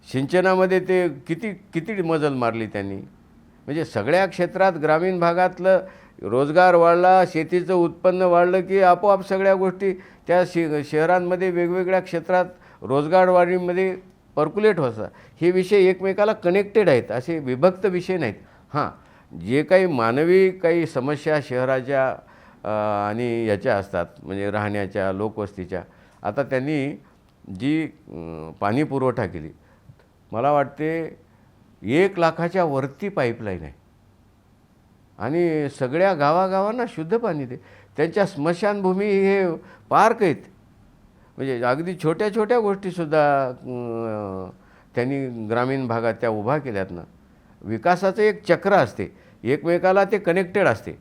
सिंचनामध्ये ते किती मजल मारली त्यांनी. म्हणजे सगळ्या क्षेत्रात ग्रामीण भागातलं रोजगार वाढला, शेतीचं उत्पन्न वाढलं की आपोआप सगळ्या गोष्टी त्या शहरांमध्ये वेगवेगळ्या क्षेत्रात रोजगार वाढीमध्ये पर्क्युलेट होतात. हे विषय एकमेकाला कनेक्टेड आहेत, असे विभक्त विषय नाहीत. हां, जे काही मानवी काही समस्या शहराच्या आणि याच्या असतात, म्हणजे राहण्याच्या, लोकवस्तीच्या, आता त्यांनी जी पाणी पुरवठा केली, मला वाटते 1,00,000च्या वरती पाईपलाईन आहे आणि सगळ्या गावागावांना शुद्ध पाणी दे. त्यांच्या स्मशानभूमी हे पार्क आहेत. म्हणजे अगदी छोट्या छोट्या गोष्टीसुद्धा त्यांनी ग्रामीण भागात त्या उभा केल्यात ना. विकासाचं एक चक्र असते, एकमेकाला ते कनेक्टेड असते.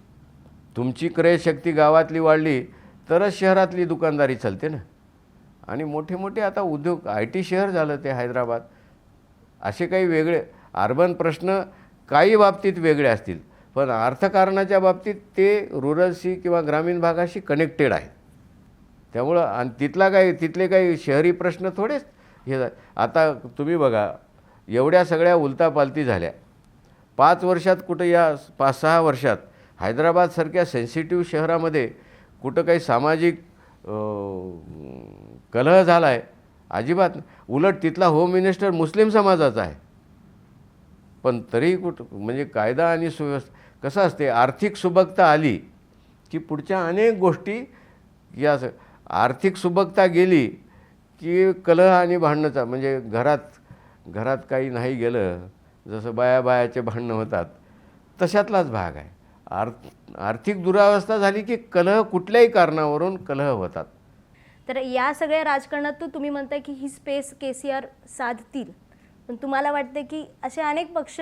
तुमची क्रयशक्ती गावातली वाढली तरच शहरातली दुकानदारी चालते ना. आणि मोठे मोठे आता उद्योग, IT शहर झालं ते हैदराबाद. असे काही वेगळे अर्बन प्रश्न काही बाबतीत वेगळे असतील, पण अर्थकारणाच्या बाबतीत ते रुरलशी किंवा ग्रामीण भागाशी कनेक्टेड आहेत. त्यामुळं आणि तिथले काही शहरी प्रश्न थोडेच हे. आता तुम्ही बघा, एवढ्या सगळ्या उलतापालती झाल्या 5 वर्षात, कुठं या 5-6 वर्षात हैदराबादसारख्या सेन्सिटिव्ह शहरामध्ये कुठं काही सामाजिक कलह झाला आहे? अजिबात. उलट तिथला होम मिनिस्टर मुस्लिम समाजाचा आहे. पण तरीही म्हणजे कायदा आणि सुव्यवस्था कसं असते, आर्थिक सुबकता आली की पुढच्या अनेक गोष्टी या आर्थिक सुबकता गेली की कलह आणि भांडणंचा, म्हणजे घरात काही नाही गेलं, जसं बायाचे भांडणं होतात तशातलाच भाग आहे. आर्थिक दुरावस्था झाली की कलह, कुठल्याही कारणावरून कलह होतात. तर या सगळ्या राजकारणात तुम्ही म्हणताय की ही स्पेस KCR साधतील, पण तुम्हाला वाटते की असे अनेक पक्ष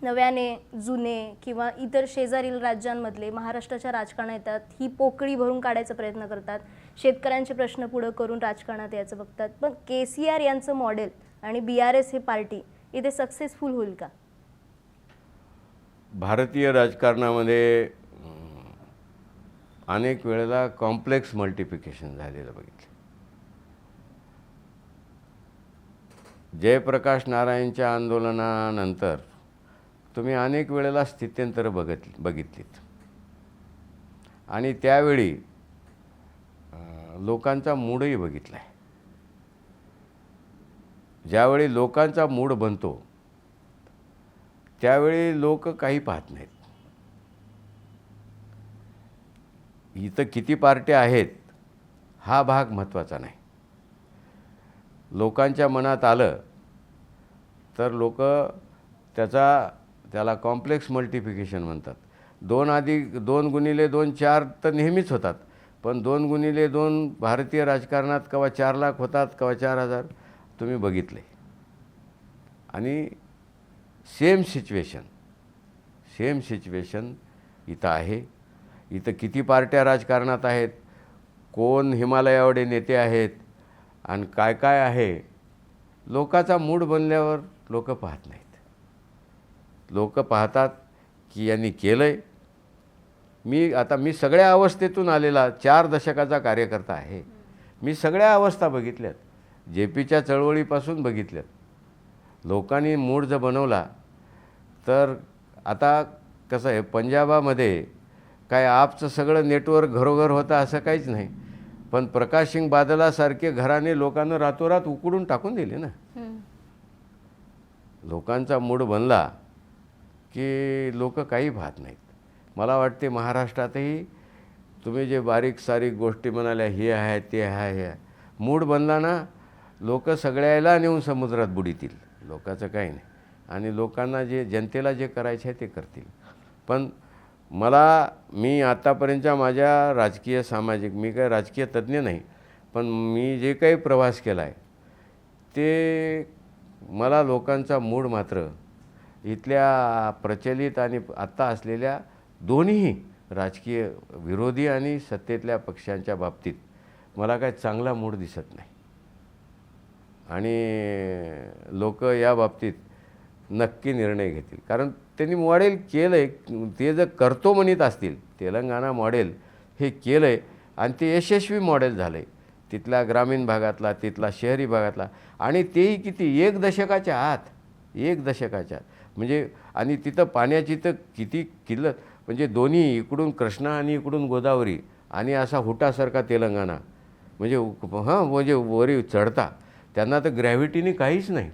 नव्याने, जुने किंवा इतर शेजारील राज्यांमधले महाराष्ट्राच्या राजकारणात येतात, ही पोकळी भरून काढायचा प्रयत्न करतात, शेतकऱ्यांचे प्रश्न पुढं करून राजकारणात यायचं बघतात, पण KCR यांचं मॉडेल आणि BRS हे पार्टी इथे सक्सेसफुल होईल का? भारतीय राजकारणामध्ये अनेक वेळेला कॉम्प्लेक्स मल्टिप्लिकेशन झालेलं बघितलं. जयप्रकाश नारायणच्या आंदोलनानंतर तुम्ही अनेक वेळेला स्थित्यंतरं बघितलीत आणि त्यावेळी लोकांचा मूडही बघितला आहे. ज्यावेळी लोकांचा मूड बनतो त्यावेळी लोक काही पाहत नाहीत. इथं किती पार्ट्या आहेत हा भाग महत्त्वाचा नाही. लोकांच्या मनात आलं तर लोक त्याला कॉम्प्लेक्स मल्टिप्लिकेशन म्हणतात. 2 गुणिले 2 4 तर नेहमीच होतात, पण 2 गुणिले 2 भारतीय राजकारणात केव्हा 4 लाख होतात, केव्हा 4,000 तुम्ही बघितले. आणि सेम सिच्युएशन इथं आहे. इथं किती पार्ट्या राजकारणात आहेत, कोण हिमालयाएवढे नेते आहेत आणि काय काय आहे, लोकाचा मूड बनल्यावर लोक पाहत नाहीत. लोक पाहतात की यांनी केलं आहे. मी सगळ्या अवस्थेतून आलेला 4 दशकाचा कार्यकर्ता आहे. मी सगळ्या अवस्था बघितल्यात, JPच्या चळवळीपासून बघितल्यात. लोकांनी मूड जर बनवला तर आता कसं आहे, पंजाबामध्ये काय आपचं सगळं नेटवर्क घरोघर होतं असं काहीच नाही, पण प्रकाश सिंग बादलासारखे घराने लोकांना रातोरात उकडून टाकून दिले ना. लोकांचा मूड बनला की लोक काही पाहत नाहीत. मला वाटते महाराष्ट्रातही तुम्ही जे बारीक सारीक गोष्टी म्हणाल्या, हे आहे ते आहे, मूड बनला ना लोक सगळ्याला नेऊन समुद्रात बुडीतील. लोकांचं काही नाही आणि लोकांना जनतेला जे करायचं आहे ते करतील. पण मी आतापर्यंतच्या माझ्या राजकीय सामाजिक, मी काही राजकीय तज्ज्ञ नाही, पण मी जे काही प्रवास केला आहे ते मला लोकांचा मूड मात्र इथल्या प्रचलित आणि आत्ता असलेल्या दोन्ही राजकीय विरोधी आणि सत्तेतल्या पक्षांच्या बाबतीत मला काही चांगला मूड दिसत नाही. आणि लोक या बाबतीत नक्की निर्णय घेतील. कारण त्यांनी मॉडेल केलं आहे, ते जर करतो म्हणत असतील, तेलंगणा मॉडेल हे केलं आहे आणि ते यशस्वी मॉडेल झालं आहे तिथल्या ग्रामीण भागातला, तिथला शहरी भागातला, आणि तेही किती 1 दशकाच्या आत, 1 दशकाच्या आत. म्हणजे आणि तिथं पाण्याची तर किती किल्लत, म्हणजे दोन्ही इकडून कृष्णा आणि इकडून गोदावरी आणि असा हुटासारखा तेलंगणा, म्हणजे म्हणजे वरी चढता त्यांना तर ग्रॅव्हिटीने काहीच नाही.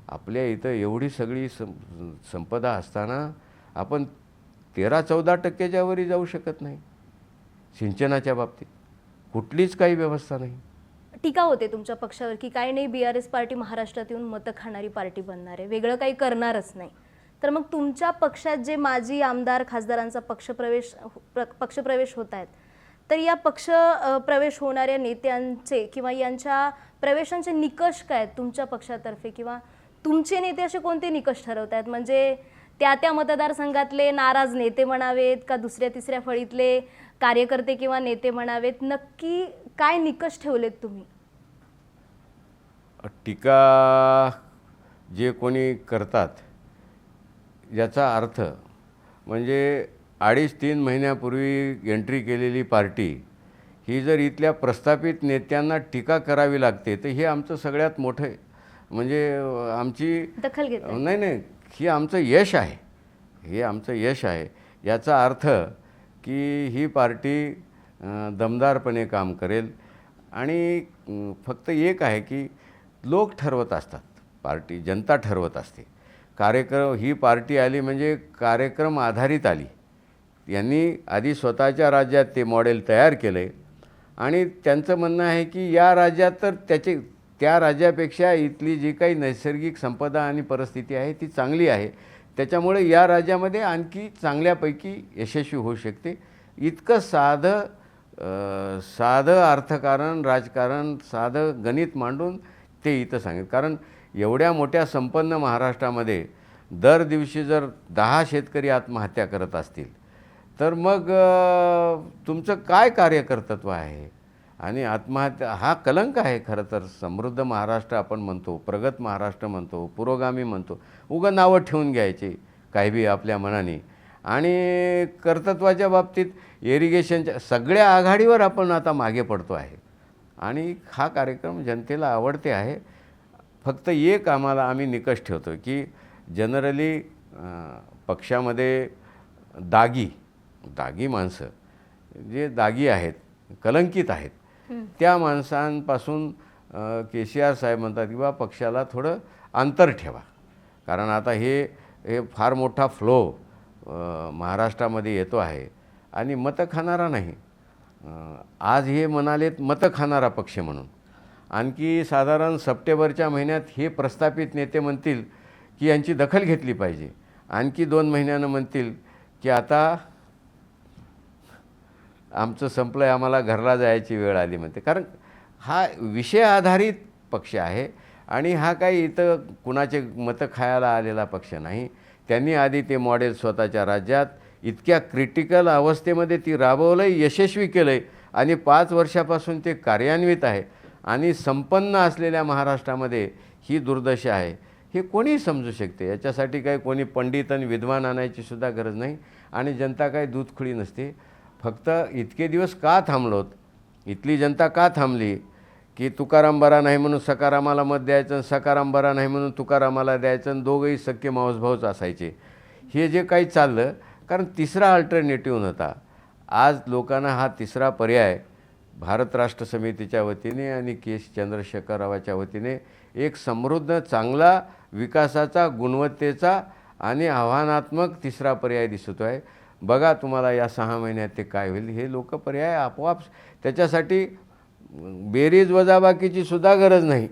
आपल्या इथं एवढी सगळी संपदा असताना आपण 13-14% वरी जाऊ शकत नाही. सिंचनाच्या बाबतीत कुठलीच काही व्यवस्था नाही. टीका होते तुमच्या पक्षावर की काय नाही, BRS पार्टी महाराष्ट्रात येऊन मतं खाणारी पार्टी बनणार आहे, वेगळं काही करणारच नाही. तर मग तुमच्या पक्षात जे माजी आमदार खासदारांचा पक्षप्रवेश होत आहेत, तर या प्रवेश होणाऱ्या नेत्यांचे किंवा यांच्या प्रवेशांचे निकष काय आहेत तुमच्या पक्षातर्फे, किंवा तुमचे नेते असे कोणते निकष ठरवत आहेत? म्हणजे त्या मतदारसंघातले नाराज नेते म्हणावेत का दुसऱ्या तिसऱ्या फळीतले कार्यकर्ते किंवा नेते म्हणावेत, नक्की काय निकष ठेवलेत तुम्ही? टीका जे कोणी करतात याचा अर्थ म्हणजे 2.5-3 महिन्यापूर्वी एंट्री केलेली पार्टी ही जर इथल्या प्रस्थापित नेत्यांना टीका करावी लागते, तर हे आमचं सगळ्यात मोठं म्हणजे आमची दखल घेत नाही, ही आमचं यश आहे, हे आमचं यश आहे. याचा अर्थ की ही पार्टी दमदारपणे काम करेल. आणि फक्त एक आहे की लोक ठरवत असतात, पार्टी जनता ठरवत असते. कार्यक्रम ही पार्टी आली म्हणजे कार्यक्रम आधारित आली. यांनी आधी स्वतःच्या राज्यात ते मॉडेल तयार केलं आहे आणि त्यांचं म्हणणं आहे की या राज्यात तर त्या राज्यापेक्षा इथली जी काही नैसर्गिक संपदा आणि परिस्थिती आहे ती चांगली आहे, त्याच्यामुळे या राज्यामध्ये आणखी चांगल्यापैकी यशस्वी होऊ शकते. इतकं साधं अर्थकारण, राजकारण, साधं गणित मांडून ते इथं सांगितलं. कारण एवढ्या मोठ्या संपन्न महाराष्ट्रामध्ये दर दिवशी जर 10 शेतकरी आत्महत्या करत असतील तर मग तुमचं काय कार्यकर्तृत्व आहे? आणि आत्महत्या हा कलंक आहे. खरं तर समृद्ध महाराष्ट्र आपण म्हणतो, प्रगत महाराष्ट्र म्हणतो, पुरोगामी म्हणतो, उगा नावं ठेवून घ्यायचे काही बी आपल्या मनाने. आणि कर्तृत्वाच्या बाबतीत इरिगेशनच्या सगळ्या आघाडीवर आपण आता मागे पडतो आहे आणि हा कार्यक्रम जनतेला आवडते आहे. फक्त एक आम्ही निकष ठेवतो की जनरली पक्षामध्ये दागी माणसं जे दागी आहेत, कलंकित आहेत, त्या माणसांपासून KCR साहेब म्हणतात की बा पक्षाला थोडं अंतर ठेवा. कारण आता हे फार मोठा फ्लो महाराष्ट्रामध्ये येतो आहे आणि मतं खाणारा नाही. आज हे म्हणालेत मतं खाणारा पक्ष म्हणून. आणखी साधारण सप्टेंबरच्या महिन्यात हे प्रस्थापित नेते म्हणतील की यांची दखल घेतली पाहिजे. आणखी 2 महिन्यानं म्हणतील की आता आमचं संपलं आहे, आम्हाला घरला जायची वेळ आली म्हणते. कारण हा विषय आधारित पक्ष आहे आणि हा काही इथं कुणाचे मतं खायला आलेला पक्ष नाही. त्यांनी आधी ते मॉडेल स्वतःच्या राज्यात इतक्या क्रिटिकल अवस्थेमध्ये ती राबवलं आहे, यशस्वी केलं आहे आणि 5 वर्षापासून ते कार्यान्वित आहे. आणि संपन्न असलेल्या महाराष्ट्रामध्ये ही दुर्दशा आहे हे कोणी समजू शकते. याच्यासाठी काही कोणी पंडित आणि विद्वान आणायची सुद्धा गरज नाही आणि जनता काही दूधखुळी नसते. फक्त इतके दिवस का थांबलोत, इथली जनता का थांबली की तुकाराम बरा नाही म्हणून सकारामाला मत द्यायचं, सकाराम बरा नाही म्हणून तुकारामाला द्यायचं आणि दोघंही सख्खे मावसभाऊच असायचे. हे जे काही चाललं, कारण तिसरा अल्टरनेटिव्ह नव्हता. आज लोकांना हा तिसरा पर्याय भारत राष्ट्र समितीच्या वतीने आणि KS चंद्रशेखर रावाच्या वतीने एक समृद्ध, चांगला, विकासाचा, गुणवत्तेचा आणि आव्हानात्मक तिसरा पर्याय दिसतो आहे. बघा तुम्हाला या 6 महिन्यात ते काय होईल. हे लोक पर्याय आपोआप, त्याच्यासाठी बेरीज वजाबाकीची सुद्धा गरज नाही.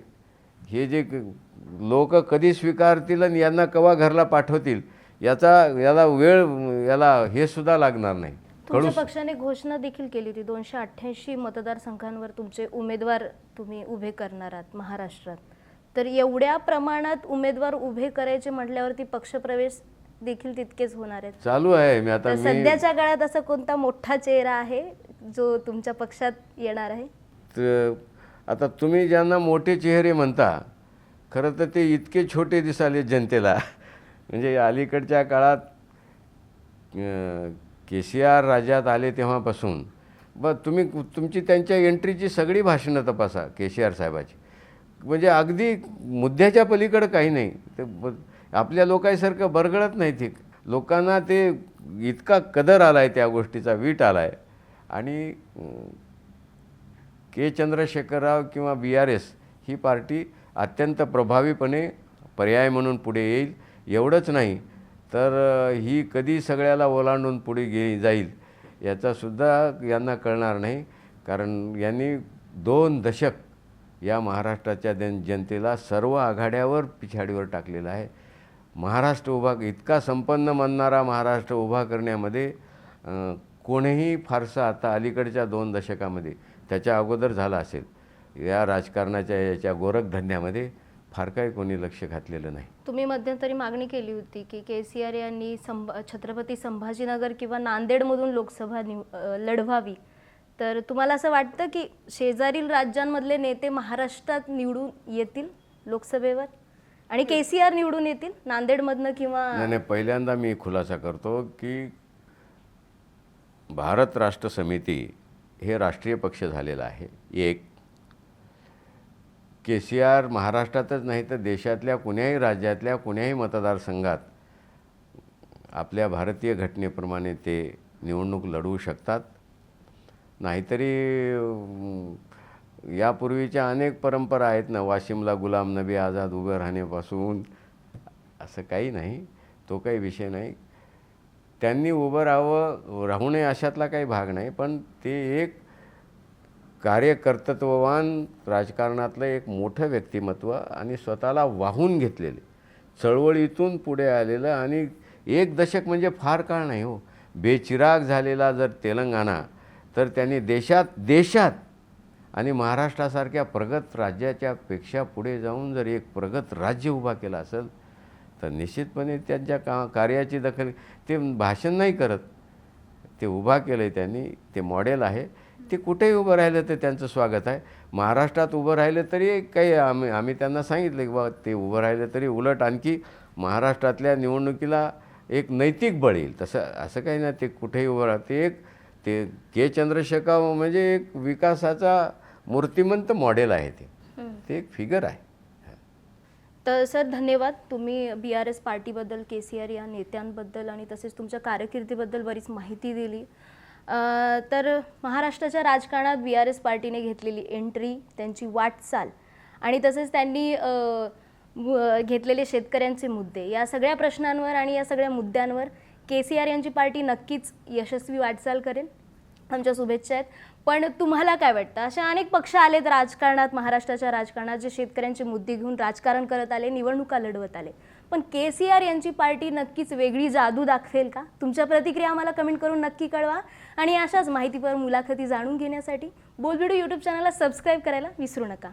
हे जे लोक कधी स्वीकारतील आणि यांना केव्हा घरला पाठवतील याला हे सुद्धा लागणार नाही. तुमच्या पक्षाने घोषणा देखील केली होती 288 मतदारसंघांवर तुमचे उमेदवार तुम्ही उभे करणार आहात महाराष्ट्रात. तर एवढ्या प्रमाणात उमेदवार उभे करायचे म्हटल्यावरती पक्षप्रवेश देखील तितकेच होणार आहेत. चालू आहे. सध्याच्या काळात असा कोणता मोठा चेहरा आहे जो तुमच्या पक्षात येणार आहे? तर आता तुम्ही ज्यांना मोठे चेहरे म्हणता, खरं तर ते इतके छोटे दिसाले जनतेला. म्हणजे अलीकडच्या काळात KCR राज्यात आले तेव्हापासून तुम्ही तुमची त्यांच्या एंट्रीची सगळी भाषणं तपासा KCR साहेबाची. म्हणजे अगदी मुद्द्याच्या पलीकडं काही नाही. ते आपल्या लोकांसारखं बरगळत नाही ते. लोकांना ते इतका कदर आला आहे, त्या गोष्टीचा वीट आला आहे. आणि चंद्रशेखर राव किंवा BRS ही पार्टी अत्यंत प्रभावीपणे पर्याय म्हणून पुढे येईल. एवढंच नाही तर ही कधी सगळ्याला ओलांडून पुढे जाईल याचासुद्धा यांना कळणार नाही. कारण यांनी 2 दशक या महाराष्ट्राच्या जनतेला सर्व आघाड्यावर पिछाडीवर टाकलेला आहे. महाराष्ट्र इतका संपन्न म्हणणारा महाराष्ट्र उभा करण्यामध्ये कोणीही फारसं आता अलीकडच्या 2 दशकामध्ये, त्याच्या अगोदर झाला असेल, या राजकारणाच्या याच्या गोरखधंद्यामध्ये फार काही कोणी लक्ष घातलेलं नाही. तुम्ही मध्यंतरी मागणी केली होती की KCR यांनी छत्रपती संभाजीनगर किंवा नांदेडमधून लोकसभा लढवावी. तर तुम्हाला असं वाटतं की शेजारील राज्यांमधले नेते महाराष्ट्रात निवडून येतील लोकसभेवर आणि KCR निवडून येतील नांदेडमधनं किंवा? नाही, पहिल्यांदा मी खुलासा करतो की भारत राष्ट्र समिती हे राष्ट्रीय पक्ष झालेला आहे. एक KCR महाराष्ट्रातच नाही तर देशातल्या कुण्याही राज्यातल्या कुण्याही मतदारसंघात आपल्या भारतीय घटनेप्रमाणे ते निवडणूक लढवू शकतात. नाहीतरी यापूर्वीच्या अनेक परंपरा आहेत ना, वाशिमला गुलाम नबी आझाद उभं राहण्यापासून, असं काही नाही. तो काही विषय नाही. त्यांनी उभं राहू नये अशातला काही भाग नाही. पण ते एक कार्यकर्तृत्ववान राजकारणातलं एक मोठं व्यक्तिमत्व आणि स्वतःला वाहून घेतलेले, चळवळीतून पुढे आलेलं, आणि 1 दशक म्हणजे फार काळ नाही हो. बेचिराग झालेला जर तेलंगणा, तर त्यांनी देशात आणि महाराष्ट्रासारख्या प्रगत राज्याच्या पेक्षा पुढे जाऊन जर एक प्रगत राज्य उभा केला असेल तर निश्चितपणे त्यांच्या कार्याची दखल, ते भाषण नाही करत, ते उभा केलं आहे त्यांनी, ते मॉडेल आहे. ते कुठेही उभं राहिलं तर त्यांचं स्वागत आहे. महाराष्ट्रात उभं राहिलं तरी काही आम्ही त्यांना सांगितलं की बाबा ते उभं राहिलं तरी उलट आणखी महाराष्ट्रातल्या निवडणुकीला एक नैतिक बळ येईल. असं काही नाही, ते कुठेही उभं राहते. ते चंद्रशेखर म्हणजे एक विकासाचा मूर्तिमंत मॉडेल आहे. ते एक फिगर आहे. तर सर धन्यवाद. तुम्ही BRS पार्टीबद्दल, KCR या नेत्यांबद्दल आणि तसेच तुमच्या कारकिर्दीबद्दल बरीच माहिती दिली. तर महाराष्ट्राच्या राजकारणात BRS पार्टीने घेतलेली एंट्री, त्यांची वाटचाल आणि तसेच त्यांनी घेतलेले शेतकऱ्यांचे मुद्दे, या सगळ्या प्रश्नांवर आणि या सगळ्या मुद्द्यांवर KCR यांची पार्टी नक्कीच यशस्वी वाटचाल करेल. आमच्या शुभेच्छा आहेत. पण तुम्हाला काय वाटतं, अशा अनेक पक्ष आलेत राजकारणात, महाराष्ट्राच्या राजकारणात, जे शेतकऱ्यांचे मुद्दे घेऊन राजकारण करत आले, निवडणुका लढवत आले, पण KCR यांची पार्टी नक्कीच वेगळी जादू दाखवेल का? तुमच्या प्रतिक्रिया आम्हाला कमेंट करून नक्की कळवा. आणि अशाच माहितीपर मुलाखती जाणून घेण्यासाठी बोलबिडू यूट्यूब चॅनलला सबस्क्राईब करायला विसरू नका.